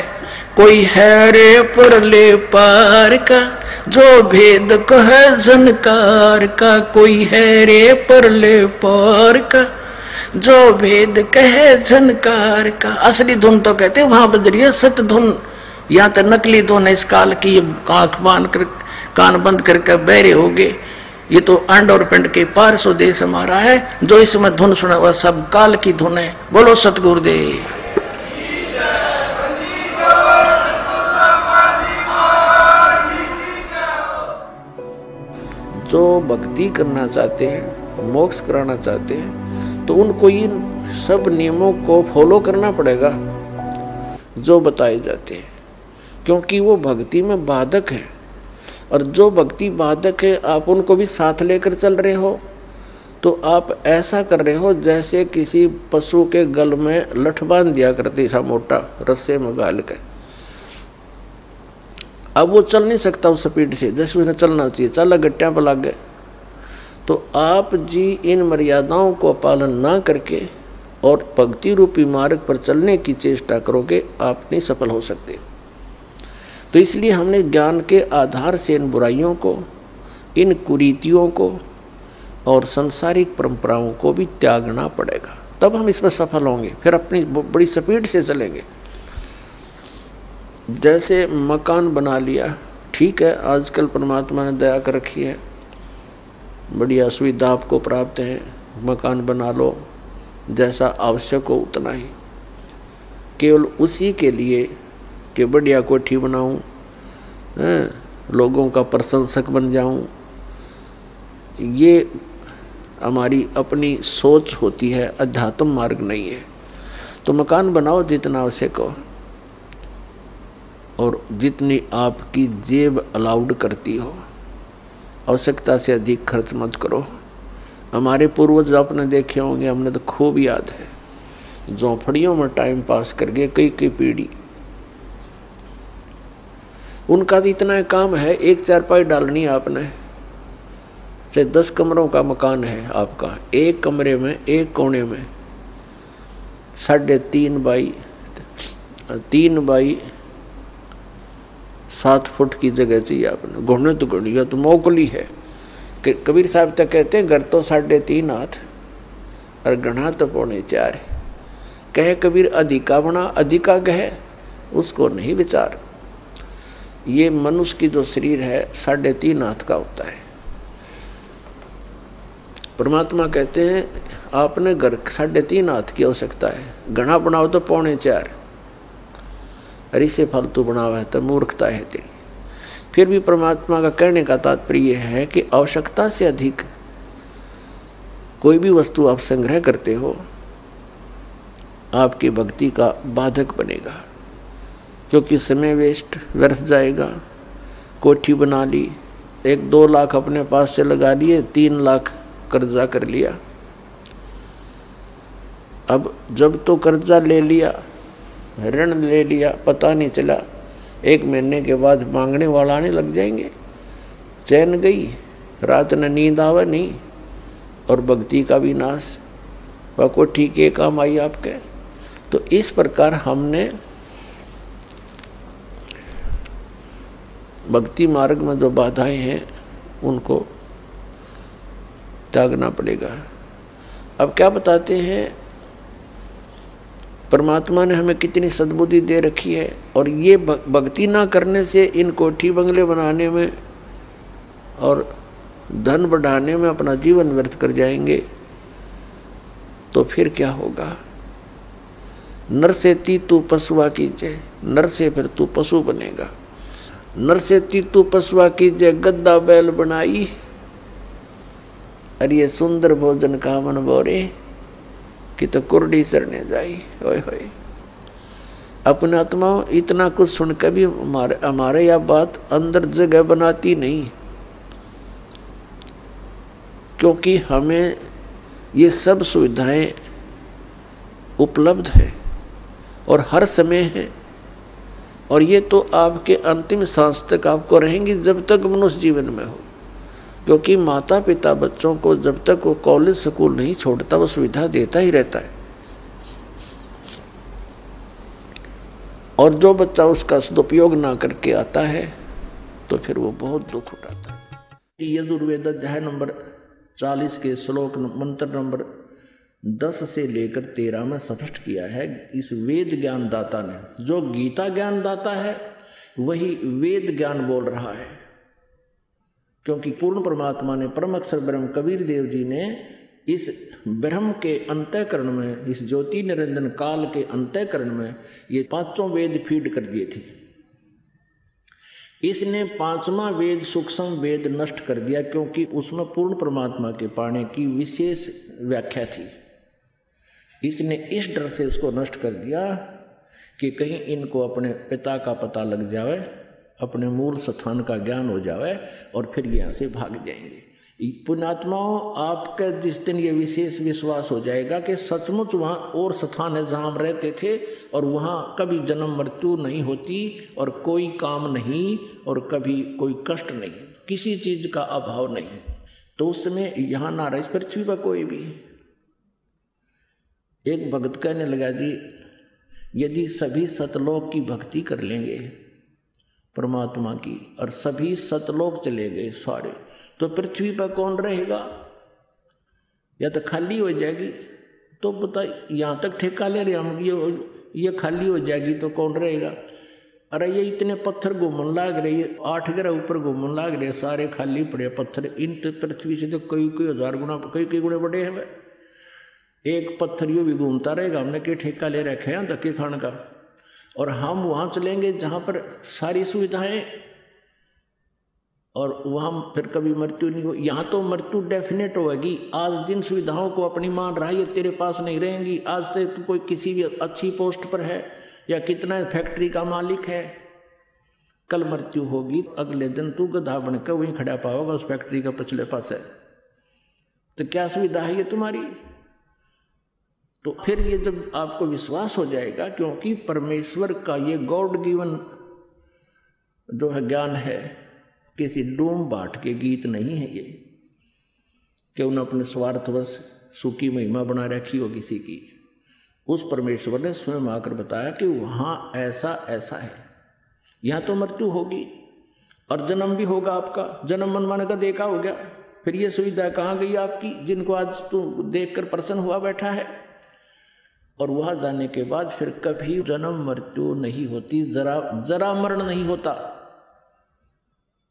कोई है रे परले पार का, जो भेद कहे झनकार का। कोई है रे परले पार का, जो भेद कहे झनकार का। असली धुन तो कहते हैं वहां बज रही है सत धुन, यहाँ तो नकली धुन है इस काल की। आंख बांध कर कान बंद करके बहरे हो गए। ये तो अंड और पिंड के पार सो देश हमारा है। जो इसमें धुन सुना हुआ सब काल की धुन है। बोलो सतगुरुदेव। जो भक्ति करना चाहते हैं, मोक्ष कराना चाहते हैं, तो उनको इन सब नियमों को फॉलो करना पड़ेगा जो बताए जाते हैं, क्योंकि वो भक्ति में बाधक है। और जो भक्ति बाधक है, आप उनको भी साथ लेकर चल रहे हो तो आप ऐसा कर रहे हो जैसे किसी पशु के गल में लठ बांध दिया करती सा मोटा रस्से में गाल के। अब वो चल नहीं सकता उस स्पीड से जैसे उसने चलना चाहिए, चला गट्टियाँ पर लग गए। तो आप जी इन मर्यादाओं को पालन ना करके और भक्ति रूपी मार्ग पर चलने की चेष्टा करोगे, आप नहीं सफल हो सकते। तो इसलिए हमने ज्ञान के आधार से इन बुराइयों को, इन कुरीतियों को और सांसारिक परंपराओं को भी त्यागना पड़ेगा, तब हम इसमें सफल होंगे। फिर अपनी बड़ी स्पीड से चलेंगे। जैसे मकान बना लिया, ठीक है, आजकल परमात्मा ने दया कर रखी है, बढ़िया सुविधा आपको प्राप्त है, मकान बना लो, जैसा आवश्यक हो उतना ही, केवल उसी के लिए कि बढ़िया कोठी बनाऊं, लोगों का प्रशंसक बन जाऊं, ये हमारी अपनी सोच होती है, अध्यात्म मार्ग नहीं है। तो मकान बनाओ जितना आवश्यक हो और जितनी आपकी जेब अलाउड करती हो, आवश्यकता से अधिक खर्च मत करो। हमारे पूर्वज आपने देखे होंगे, हमने तो खूब याद है, झोंपड़ियों में टाइम पास करके कई पीढ़ी, उनका तो इतना काम है, एक चारपाई डालनी आपने, चाहे 10 कमरों का मकान है आपका, एक कमरे में एक कोने में 3.5 बाई 7 फुट की जगह चाहिए आपने। घुटने तो घुड़िया तो मोकली है। कबीर साहब तक कहते हैं घर तो 3.5 हाथ और गढ़ा तो 4.25 है। कहे कबीर अधिका बना अधिका कहे उसको नहीं विचार। ये मनुष्य की जो शरीर है 3.5 हाथ का होता है। परमात्मा कहते हैं आपने घर 3.5 हाथ की आवश्यकता है, घना बनाओ तो 4.25, अरे इसे फालतू बनावा है तो मूर्खता है तेरी। फिर भी परमात्मा का कहने का तात्पर्य है कि आवश्यकता से अधिक कोई भी वस्तु आप संग्रह करते हो आपकी भक्ति का बाधक बनेगा, क्योंकि समय वेस्ट व्यर्थ जाएगा। कोठी बना ली, 1-2 लाख अपने पास से लगा लिए, 3 लाख कर्जा कर लिया। अब जब तो कर्जा ले लिया, ऋण ले लिया, पता नहीं चला 1 महीने के बाद मांगने वाला आने लग जाएंगे, चैन गई, रात न नींद आवे नहीं, और भक्ति का भी नाश। वह को ठीक है काम आई आपके। तो इस प्रकार हमने भक्ति मार्ग में जो बाधाएं हैं उनको त्यागना पड़ेगा। अब क्या बताते हैं, परमात्मा ने हमें कितनी सद्बुद्धि दे रखी है, और ये भक्ति ना करने से इन कोठी बंगले बनाने में और धन बढ़ाने में अपना जीवन व्यर्थ कर जाएंगे, तो फिर क्या होगा। नर से ती तू पशुआ कीजिए, नर से फिर तू पशु बनेगा। नर से ती तू पशुआ कीजिए, गद्दा बैल बनाई, अरे ये सुंदर भोजन का मन बोरे कि तो कुर्डी चरने जाई। ओए होए, अपने आत्मा इतना कुछ सुनकर भी हमारे यह बात अंदर जगह बनाती नहीं, क्योंकि हमें ये सब सुविधाएं उपलब्ध है और हर समय है, और ये तो आपके अंतिम सांस तक आपको रहेंगी जब तक मनुष्य जीवन में हो। क्योंकि माता पिता बच्चों को जब तक वो कॉलेज स्कूल नहीं छोड़ता वो सुविधा देता ही रहता है, और जो बच्चा उसका सदुपयोग ना करके आता है तो फिर वो बहुत दुख उठाता है। यजुर्वेद अध्याय नंबर 40 के श्लोक मंत्र नंबर 10 से लेकर 13 में स्पष्ट किया है। इस वेद ज्ञान दाता ने, जो गीता ज्ञान दाता है वही वेद ज्ञान बोल रहा है, क्योंकि पूर्ण परमात्मा ने परम अक्षर ब्रह्म कबीर देव जी ने इस ब्रह्म के अंतःकरण में, इस ज्योति निरंजन काल के अंतःकरण में ये 5 वेद फीड कर दिए थे। इसने 5वां वेद सूक्ष्म वेद नष्ट कर दिया, क्योंकि उसमें पूर्ण परमात्मा के पाने की विशेष व्याख्या थी। इसने इस डर से उसको नष्ट कर दिया कि कहीं इनको अपने पिता का पता लग जाए, अपने मूल स्थान का ज्ञान हो जाए और फिर यहाँ से भाग जाएंगे। पुण्यात्माओं, आपका जिस दिन ये विशेष विश्वास हो जाएगा कि सचमुच वहाँ और स्थान है जहाँ हम रहते थे और वहाँ कभी जन्म मृत्यु नहीं होती और कोई काम नहीं और कभी कोई कष्ट नहीं, किसी चीज का अभाव नहीं, तो उस समय यहाँ ना रहे इस पृथ्वी पर कोई भी। एक भक्त कहने लगा, जी यदि सभी सतलोक की भक्ति कर लेंगे परमात्मा की और सभी सतलोक चले गए सारे, तो पृथ्वी पर कौन रहेगा? या तो खाली हो जाएगी। तो पता यहाँ तक ठेका ले रहे हम, ये खाली हो जाएगी तो कौन रहेगा? अरे ये इतने पत्थर घूमने लाग रहे, ये 8 ग्रह ऊपर घूमने लाग रहे, सारे खाली पड़े पत्थर। इन तो पृथ्वी से तो कई हजार गुना कई गुणे बड़े हैं। एक पत्थर यूँ भी घूमता रहेगा, हमने क्या ठेका ले रखे हैं धक्के खाने का। और हम वहाँ चलेंगे जहाँ पर सारी सुविधाएं और वहाँ फिर कभी मृत्यु नहीं हो। यहाँ तो मृत्यु डेफिनेट होगी। आज जिन सुविधाओं को अपनी मान रहा है ये तेरे पास नहीं रहेंगी। आज से तू कोई किसी भी अच्छी पोस्ट पर है या कितना फैक्ट्री का मालिक है, कल मृत्यु होगी, अगले दिन तू गधा बनकर वहीं खड़ा पाओगा उस फैक्ट्री का पिछले पास है। तो क्या सुविधा है ये तुम्हारी? तो फिर ये जब आपको विश्वास हो जाएगा, क्योंकि परमेश्वर का ये गॉड गिवन जो है ज्ञान है, किसी डूम बाट के गीत नहीं है ये कि उन्हें अपने स्वार्थवश सुखी महिमा बना रखी हो किसी की। उस परमेश्वर ने स्वयं आकर बताया कि वहाँ ऐसा ऐसा है, यहाँ तो मृत्यु होगी और जन्म भी होगा आपका। जन्म मनमाने का देखा हो गया, फिर ये सुविधा कहाँ गई आपकी जिनको आज तू देखकर प्रसन्न हुआ बैठा है। और वहाँ जाने के बाद फिर कभी जन्म मृत्यु नहीं होती, जरा मरण नहीं होता।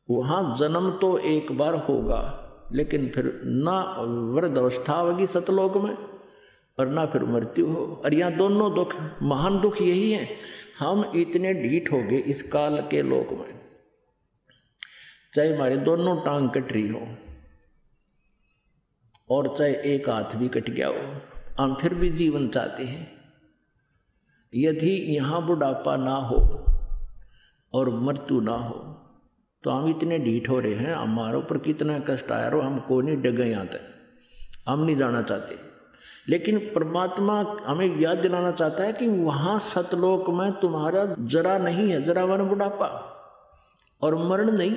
वहाँ जन्म तो एक बार होगा, लेकिन फिर ना वृद्ध अवस्था होगी सतलोक में और ना फिर मृत्यु हो। और यहाँ दोनों दुख, महान दुख यही है, हम इतने ढीठ हो गए इस काल के लोक में। चाहे हमारे दोनों टांग कट रही हो और चाहे एक हाथ भी कट गया हो, हम फिर भी जीवन चाहते हैं। यदि यहाँ बुढ़ापा ना हो और मृत्यु ना हो तो हम इतने ढीठ हो रहे हैं, हमारे ऊपर कितना कष्ट आया रो, हमको नहीं डगे यहाँ तक, हम नहीं जाना चाहते। लेकिन परमात्मा हमें याद दिलाना चाहता है कि वहाँ सतलोक में तुम्हारा जरा नहीं है, जरा वन बुढ़ापा और मरण नहीं।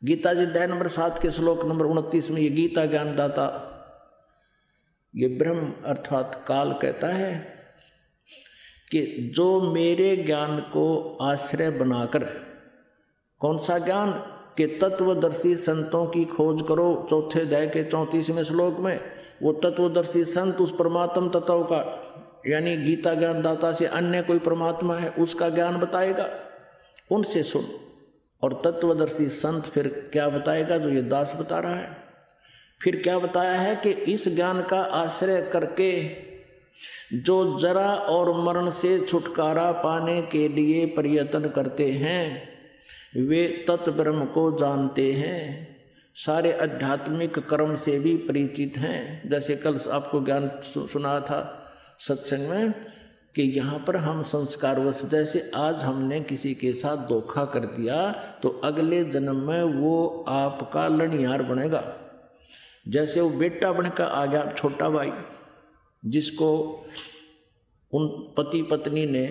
गीता जी अध्याय नंबर 7 के श्लोक नंबर 29 में ये गीता ज्ञानदाता, ये ब्रह्म अर्थात काल कहता है कि जो मेरे ज्ञान को आश्रय बनाकर, कौन सा ज्ञान? कि तत्वदर्शी संतों की खोज करो। चौथे अध्याय के 34वें श्लोक में वो तत्वदर्शी संत उस परमात्म तत्व का, यानी गीता ज्ञानदाता से अन्य कोई परमात्मा है उसका ज्ञान बताएगा, उनसे सुन। और तत्वदर्शी संत फिर क्या बताएगा? जो ये दास बता रहा है। फिर क्या बताया है कि इस ज्ञान का आश्रय करके जो जरा और मरण से छुटकारा पाने के लिए प्रयत्न करते हैं वे तत् ब्रह्म को जानते हैं, सारे आध्यात्मिक कर्म से भी परिचित हैं। जैसे कल आपको ज्ञान सुना था सत्संग में कि यहाँ पर हम संस्कारवश, जैसे आज हमने किसी के साथ धोखा कर दिया तो अगले जन्म में वो आपका लड़ियार बनेगा। जैसे वो बेटा बनकर आ गया छोटा भाई, जिसको उन पति पत्नी ने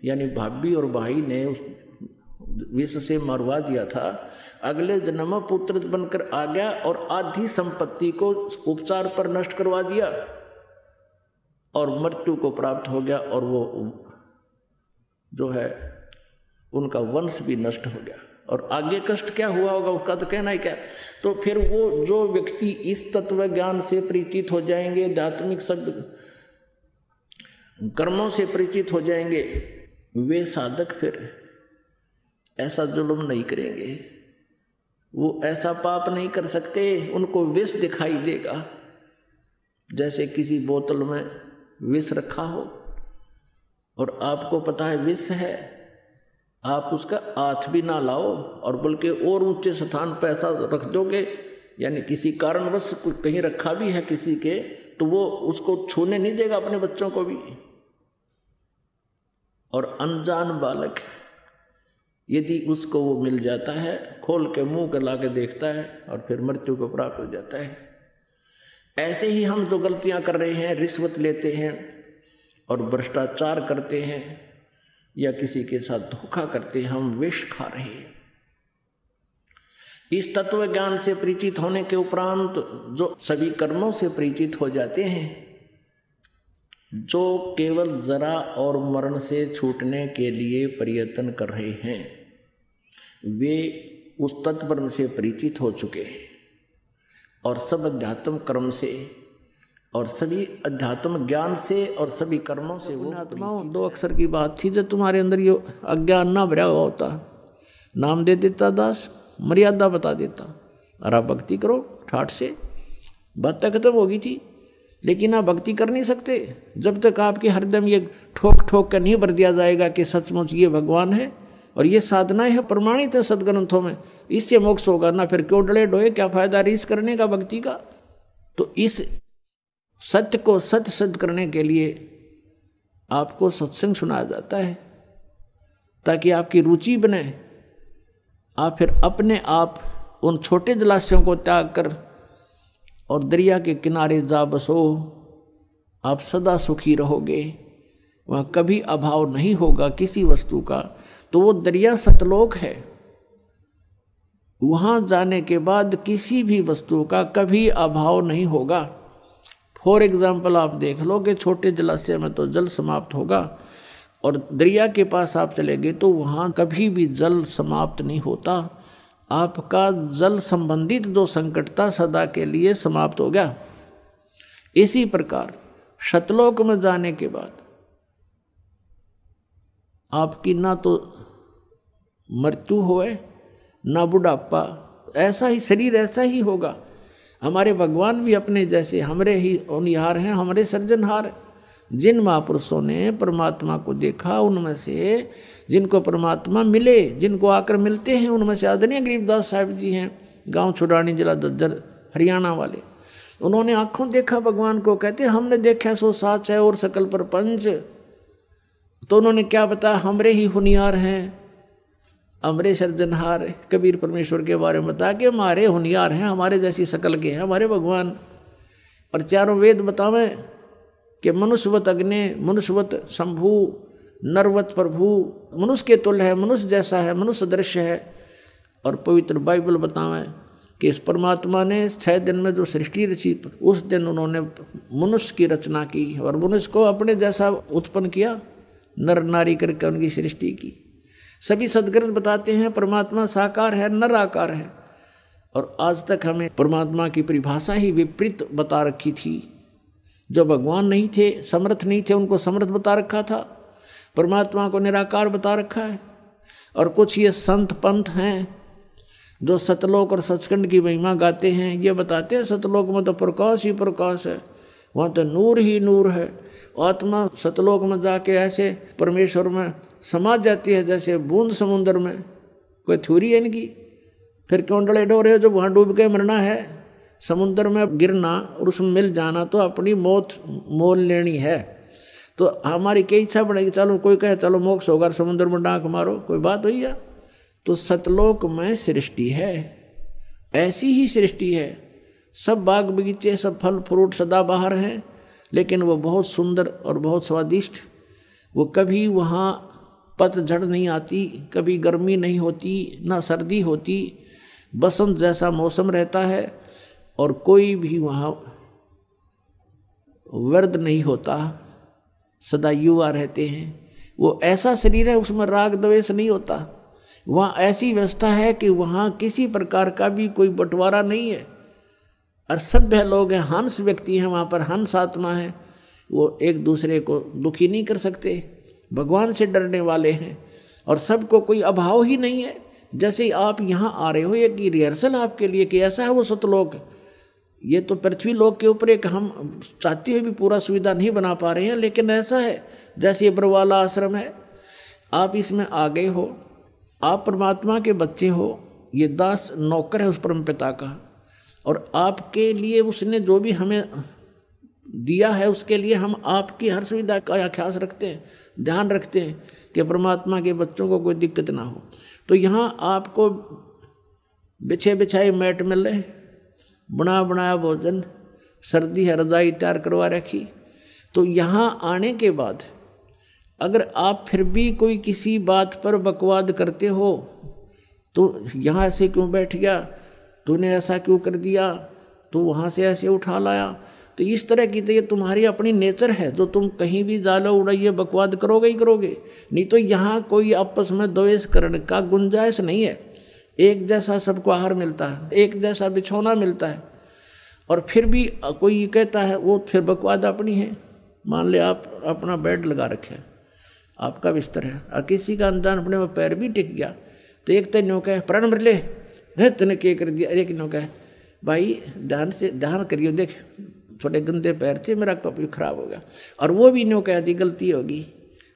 यानी भाभी और भाई ने विष से मरवा दिया था, अगले जन्म में पुत्र बनकर आ गया और आधी संपत्ति को उपचार पर नष्ट करवा दिया और मृत्यु को प्राप्त हो गया और वो जो है उनका वंश भी नष्ट हो गया। और आगे कष्ट क्या हुआ होगा उसका तो कहना ही क्या। तो फिर वो जो व्यक्ति इस तत्व ज्ञान से परिचित हो जाएंगे, आध्यात्मिक सब कर्मों से परिचित हो जाएंगे, वे साधक फिर ऐसा जुल्म नहीं करेंगे, वो ऐसा पाप नहीं कर सकते। उनको विष दिखाई देगा, जैसे किसी बोतल में विष रखा हो और आपको पता है विष है, आप उसका हाथ भी ना लाओ और बल्कि और ऊंचे स्थान पर ऐसा रख दोगे, यानी किसी कारणवश कहीं रखा भी है किसी के, तो वो उसको छूने नहीं देगा अपने बच्चों को भी। और अनजान बालक यदि उसको वो मिल जाता है, खोल के मुंह के ला के देखता है और फिर मृत्यु को प्राप्त हो जाता है। ऐसे ही हम जो गलतियां कर रहे हैं, रिश्वत लेते हैं और भ्रष्टाचार करते हैं या किसी के साथ धोखा करते हैं, हम विष खा रहे हैं। इस तत्व ज्ञान से परिचित होने के उपरांत जो सभी कर्मों से परिचित हो जाते हैं, जो केवल जरा और मरण से छूटने के लिए प्रयत्न कर रहे हैं, वे उस तत्व से परिचित हो चुके हैं और सब अध्यात्म कर्म से और सभी अध्यात्म ज्ञान से और सभी कर्मों से वो आत्माओं। 2 अक्षर की बात थी, जब तुम्हारे अंदर ये अज्ञान ना भरा हुआ होता, नाम दे देता दास, मर्यादा बता देता और आप भक्ति करो ठाठ से, बात खत्म होगी थी। लेकिन आप भक्ति कर नहीं सकते जब तक आपके हरदम ये ठोक ठोक कर नहीं भर दिया जाएगा कि सचमुच ये भगवान है और ये साधनाएं है, प्रमाणित है सदग्रंथों में, इससे मोक्ष होगा ना। फिर क्यों डले डोए, क्या फायदा रीस करने का भक्ति का। तो इस सत्य को सत्य सिद्ध करने के लिए आपको सत्संग सुनाया जाता है ताकि आपकी रुचि बने। आप फिर अपने आप उन छोटे जलाशयों को त्याग कर और दरिया के किनारे जा बसो, आप सदा सुखी रहोगे, वहाँ कभी अभाव नहीं होगा किसी वस्तु का। तो वो दरिया सतलोक है, वहाँ जाने के बाद किसी भी वस्तु का कभी अभाव नहीं होगा। फॉर एग्जाम्पल आप देख लो कि छोटे जलाशय में तो जल समाप्त होगा और दरिया के पास आप चले गए तो वहाँ कभी भी जल समाप्त नहीं होता। आपका जल संबंधित जो संकट था सदा के लिए समाप्त हो गया। इसी प्रकार सतलोक में जाने के बाद आपकी ना तो मृत्यु होए ना बुढ़ापा, ऐसा ही शरीर ऐसा ही होगा। हमारे भगवान भी अपने जैसे हमरे ही होनिहार हैं, हमारे सृजनहार। जिन महापुरुषों ने परमात्मा को देखा उनमें से जिनको परमात्मा मिले, जिनको आकर मिलते हैं, उनमें से आदरणीय गरीबदास साहिब जी हैं, गांव छुड़ानी जिला दज्जर हरियाणा वाले। उन्होंने आंखों देखा भगवान को, कहते हमने देखा सो साच है और सकल प्रपंच। तो उन्होंने क्या बताया, हमरे ही होनिहार हैं, हमरे सृजनहार। कबीर परमेश्वर के बारे में बताया कि हमारे होनिहार हैं, हमारे जैसी शकल के हैं हमारे भगवान। और चारों वेद बतावें कि मनुष्यवत अग्नि, मनुष्यवत शंभु, नरवत प्रभु, मनुष्य के तुल्य है, मनुष्य जैसा है, मनुष्य दृश्य है। और पवित्र बाइबल बतावें कि इस परमात्मा ने 6 दिन में जो सृष्टि रची, उस दिन उन्होंने मनुष्य की रचना की और मनुष्य को अपने जैसा उत्पन्न किया, नर नारी करके उनकी सृष्टि की। सभी सदग्रंथ बताते हैं परमात्मा साकार है, नर आकार है। और आज तक हमें परमात्मा की परिभाषा ही विपरीत बता रखी थी। जो भगवान नहीं थे, समर्थ नहीं थे, उनको समर्थ बता रखा था, परमात्मा को निराकार बता रखा है। और कुछ ये संत पंथ हैं जो सतलोक और सचखंड की महिमा गाते हैं, ये बताते हैं सतलोक में तो प्रकाश ही प्रकाश है, वहाँ तो नूर ही नूर है। आत्मा सतलोक में जाके ऐसे परमेश्वर में समा जाती है जैसे बूंद समुद्र में। कोई थ्योरी है इनकी। फिर क्यों डले डोरे हो, जब वहाँ डूब के मरना है, समुद्र में गिरना और उसमें मिल जाना तो अपनी मौत मोल लेनी है। तो हमारी क्या इच्छा बढ़ेगी, चलो कोई कहे चलो मोक्ष होगा, समुद्र में डांक मारो, कोई बात हुई है। तो सतलोक में सृष्टि है, ऐसी ही सृष्टि है। सब बाग बगीचे, सब फल फ्रूट सदाबहार हैं, लेकिन वो बहुत सुंदर और बहुत स्वादिष्ट। वो कभी वहाँ पतझड़ नहीं आती, कभी गर्मी नहीं होती, ना सर्दी होती, बसंत जैसा मौसम रहता है और कोई भी वहाँ वर्द नहीं होता, सदा युवा रहते हैं। वो ऐसा शरीर है, उसमें राग द्वेष नहीं होता। वहाँ ऐसी व्यवस्था है कि वहाँ किसी प्रकार का भी कोई बंटवारा नहीं है। और सभ्य लोग हैं, हंस व्यक्ति हैं, वहाँ पर हंस आत्मा है, वो एक दूसरे को दुखी नहीं कर सकते, भगवान से डरने वाले हैं और सबको कोई अभाव ही नहीं है। जैसे आप यहाँ आ रहे हो, एक रिहर्सल आपके लिए कि ऐसा है वो सतलोक। ये तो पृथ्वी लोक के ऊपर एक हम चाहते हुए भी पूरा सुविधा नहीं बना पा रहे हैं, लेकिन ऐसा है जैसे ये बरवाला आश्रम है, आप इसमें आ गए हो, आप परमात्मा के बच्चे हो, ये दास नौकर है उस परम पिता का, और आपके लिए उसने जो भी हमें दिया है उसके लिए हम आपकी हर सुविधा का ख्याल रखते हैं। ध्यान रखते हैं कि परमात्मा के बच्चों को कोई दिक्कत ना हो। तो यहाँ आपको बिछे बिछाए मैट मिल रहे, बना बनाया भोजन, सर्दी है रजाई तैयार करवा रखी। तो यहाँ आने के बाद अगर आप फिर भी कोई किसी बात पर बकवाद करते हो, तो यहाँ से क्यों बैठ गया, तूने ऐसा क्यों कर दिया, तो वहाँ से ऐसे उठा लाया, तो इस तरह की तो ये तुम्हारी अपनी नेचर है, जो तुम कहीं भी जालो उड़ाइए बकवाद करोगे ही करोगे। नहीं तो यहाँ कोई आपस में द्वेष करने का गुंजाइश नहीं है। एक जैसा सबको आहार मिलता है, एक जैसा बिछौना मिलता है, और फिर भी कोई ये कहता है वो फिर बकवाद अपनी है। मान ले आप अपना बेड लगा रखे, आपका बिस्तर है, और किसी का अनजान अपने में पैर भी टिक गया, तो एक तो न्यों कहे प्राण मर ले है तूने क्या कर दिया, एक न्यों कहे भाई ध्यान करियो, देख थोड़े गंदे पैर थे, मेरा कप भी खराब हो गया, और वो भी न्यों कह दी गलती होगी।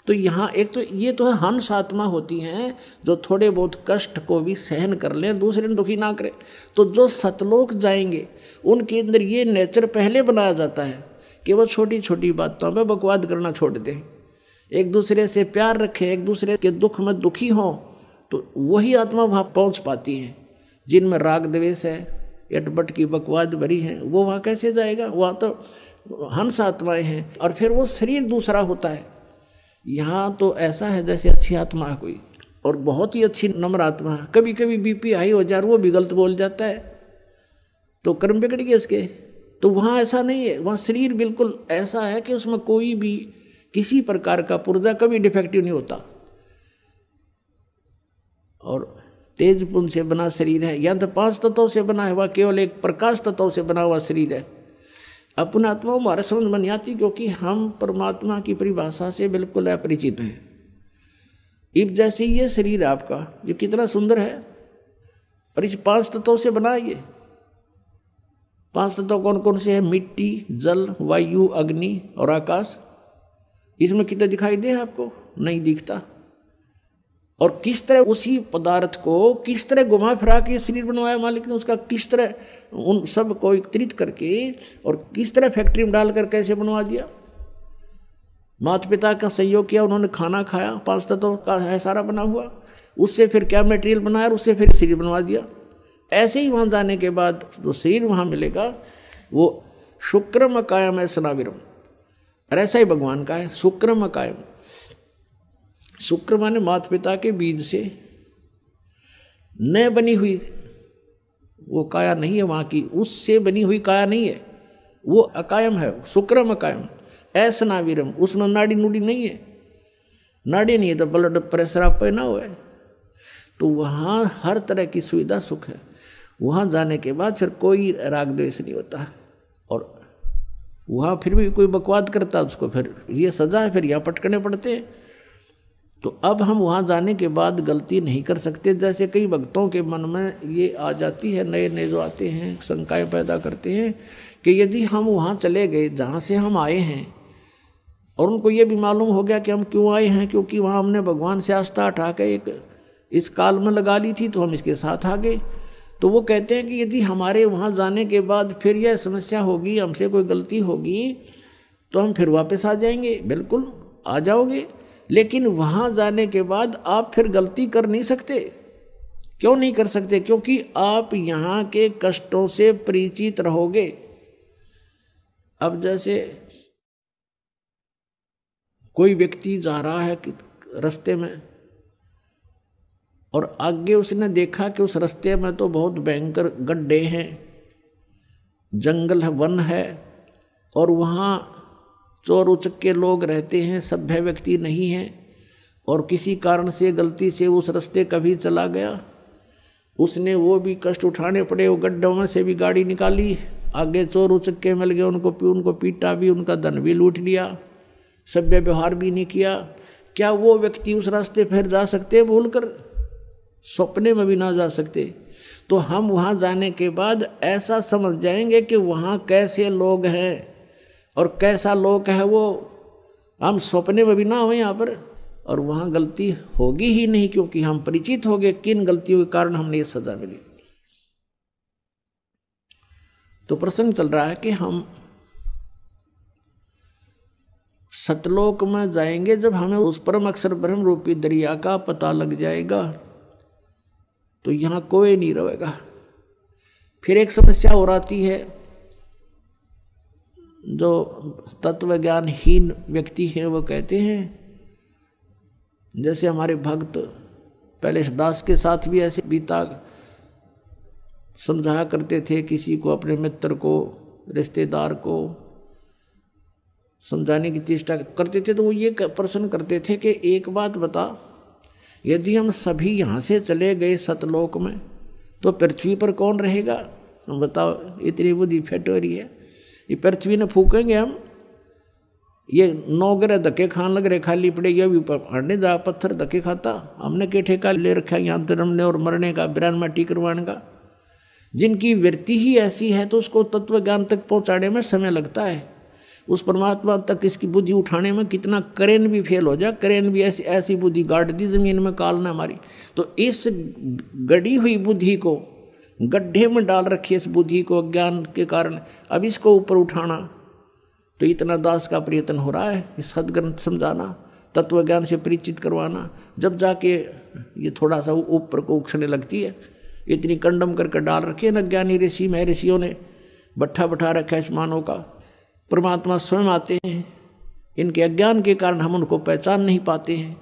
तो यहाँ एक तो ये तो हंस आत्मा होती हैं जो थोड़े बहुत कष्ट को भी सहन कर लें, दूसरे ने दुखी ना करें। तो जो सतलोक जाएंगे उनके अंदर ये नेचर पहले बनाया जाता है कि वो छोटी छोटी बातों में बकवाद करना छोड़ दें, एक दूसरे से प्यार रखें, एक दूसरे के दुख में दुखी हों। तो वही आत्मा वहाँ पहुँच पाती है। जिनमें राग द्वेष है, एटबट की बकवाद भरी है, वो वहाँ कैसे जाएगा? वहाँ तो हंस आत्माएं हैं, और फिर वो शरीर दूसरा होता है। यहाँ तो ऐसा है जैसे अच्छी आत्मा है कोई, और बहुत ही अच्छी नम्र आत्मा है। कभी कभी बीपी हाई हो जाए, वो भी गलत बोल जाता है, तो कर्म बिगड़ गए उसके। तो वहाँ ऐसा नहीं है, वहाँ शरीर बिल्कुल ऐसा है कि उसमें कोई भी किसी प्रकार का पुर्जा कभी डिफेक्टिव नहीं होता, और तेज पुंज से बना शरीर है। या तो 5 तत्वों से बना हुआ, केवल एक प्रकाश तत्व से बना हुआ शरीर है। अपना आत्मा हमारे समझ में नहीं आती, क्योंकि हम परमात्मा की परिभाषा से बिल्कुल अपरिचित हैं। इब जैसे ये शरीर है आपका, ये कितना सुंदर है, और इस 5 तत्वों से बना है। ये 5 तत्व कौन कौन से हैं? मिट्टी, जल, वायु, अग्नि और आकाश। इसमें कितना दिखाई दे आपको? नहीं दिखता। और किस तरह उसी पदार्थ को किस तरह घुमा फिरा के शरीर बनवाया मालिक ने, उसका किस तरह उन सब को एकत्रित करके और किस तरह फैक्ट्री में डालकर कैसे बनवा दिया। माता पिता का सहयोग किया, उन्होंने खाना खाया, 5 तत्वों का है सारा बना हुआ, उससे फिर क्या मटेरियल बनाया और उससे फिर शरीर बनवा दिया। ऐसे ही वहाँ जाने के बाद जो शरीर वहाँ मिलेगा वो शुक्रम कायम है सनाविरम, और ऐसा ही भगवान का है शुक्रम कायम। शुक्र माने माता पिता के बीज से न बनी हुई वो काया नहीं है वहाँ की, उससे बनी हुई काया नहीं है, वो अकायम है, शुक्रम अकायम। ऐसा नावीरम, उसमें नाड़ी नूड़ी नहीं है, नाड़ी नहीं है तो ब्लड प्रेशर आप पे ना हो। तो वहाँ हर तरह की सुविधा सुख है। वहाँ जाने के बाद फिर कोई राग द्वेष नहीं होता, और वहाँ फिर भी कोई बकवाद करता उसको फिर ये सजा है, फिर यहाँ पटकने पड़ते हैं। तो अब हम वहाँ जाने के बाद गलती नहीं कर सकते। जैसे कई भक्तों के मन में ये आ जाती है, नए नए जो आते हैं शंकाएं पैदा करते हैं कि यदि हम वहाँ चले गए जहाँ से हम आए हैं, और उनको ये भी मालूम हो गया कि हम क्यों आए हैं, क्योंकि वहाँ हमने भगवान से आस्था उठा के एक इस काल में लगा ली थी, तो हम इसके साथ आ गए। तो वो कहते हैं कि यदि हमारे वहाँ जाने के बाद फिर यह समस्या होगी, हमसे कोई गलती होगी, तो हम फिर वापस आ जाएंगे। बिल्कुल आ जाओगे, लेकिन वहाँ जाने के बाद आप फिर गलती कर नहीं सकते। क्यों नहीं कर सकते? क्योंकि आप यहाँ के कष्टों से परिचित रहोगे। अब जैसे कोई व्यक्ति जा रहा है रास्ते में, और आगे उसने देखा कि उस रास्ते में तो बहुत भयंकर गड्ढे हैं, जंगल है, वन है, और वहाँ चोर उचक्के लोग रहते हैं, सभ्य व्यक्ति नहीं हैं, और किसी कारण से गलती से उस रास्ते कभी चला गया, उसने वो भी कष्ट उठाने पड़े, वो गड्ढों में से भी गाड़ी निकाली, आगे चोर उचक्के मिल गए, उनको पीटा भी, उनका धन भी लूट लिया, सभ्य व्यवहार भी नहीं किया। क्या वो व्यक्ति उस रास्ते फिर जा सकते भूल कर? सपने में भी ना जा सकते। तो हम वहाँ जाने के बाद ऐसा समझ जाएंगे कि वहाँ कैसे लोग हैं और कैसा लोक है वो, हम सपने में भी ना हो यहाँ पर, और वहाँ गलती होगी ही नहीं, क्योंकि हम परिचित हो गए किन गलतियों के कारण हमने ये सजा मिली। तो प्रसंग चल रहा है कि हम सतलोक में जाएंगे जब हमें उस परम अक्षर ब्रह्म रूपी दरिया का पता लग जाएगा तो यहाँ कोई नहीं रहेगा। फिर एक समस्या और आती है, जो तत्व ज्ञानहीन व्यक्ति हैं वो कहते हैं, जैसे हमारे भक्त पहले दास के साथ भी ऐसे बीता समझाया करते थे, किसी को अपने मित्र को रिश्तेदार को समझाने की चेष्टा करते थे, तो वो ये प्रश्न करते थे कि एक बात बता, यदि हम सभी यहाँ से चले गए सतलोक में तो पृथ्वी पर कौन रहेगा? बताओ, इतनी बुद्धि फेट हो रही है, ये पृथ्वी ने फूकेंगे हम, ये 9 ग्रह धक्के खान लग रहे, खाली पड़े, ये भी हड़ने जा पत्थर धक्के खाता, हमने के ठेका ले रखा है यहाँ जन्मने और मरने का, बिरान माटी करवाने का। जिनकी वृत्ति ही ऐसी है तो उसको तत्व ज्ञान तक पहुँचाने में समय लगता है, उस परमात्मा तक इसकी बुद्धि उठाने में कितना करेन भी फेल हो जाए, करेन भी ऐसी ऐसी बुद्धि गाड़ दी जमीन में काल ना मारी। तो इस गड़ी हुई बुद्धि को गड्ढे में डाल रखी, इस बुद्धि को अज्ञान के कारण, अब इसको ऊपर उठाना तो इतना दास का प्रयत्न हो रहा है, इस सदग्रंथ समझाना, तत्व ज्ञान से परिचित करवाना, जब जाके ये थोड़ा सा ऊपर को उछलने लगती है। इतनी कंडम करके डाल रखी है न ज्ञानी ऋषि महर्षियों ने, बट्ठा बैठा रखा है इस मानव का। परमात्मा स्वयं आते हैं, इनके अज्ञान के कारण हम उनको पहचान नहीं पाते हैं,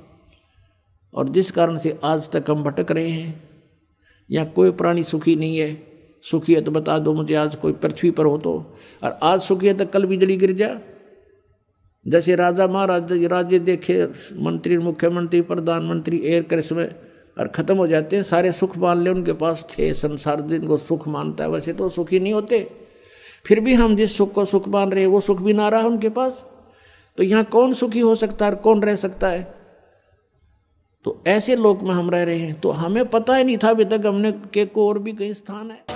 और जिस कारण से आज तक हम भटक रहे हैं। यहाँ कोई प्राणी सुखी नहीं है, सुखी है तो बता दो मुझे, आज कोई पृथ्वी पर हो तो, और आज सुखी है तो कल बिजली गिर जा। जैसे राजा महाराज राज्य देखे, मंत्री मुख्यमंत्री प्रधानमंत्री एक कर में और ख़त्म हो जाते हैं, सारे सुख मान ले उनके पास थे, संसार जिनको सुख मानता है वैसे तो सुखी नहीं होते, फिर भी हम जिस सुख को सुख मान रहे हैं वो सुख भी ना रहा उनके पास। तो यहाँ कौन सुखी हो सकता है और कौन रह सकता है? तो ऐसे लोक में हम रह रहे हैं, तो हमें पता ही नहीं था अभी तक हमने के को और भी कहीं स्थान है।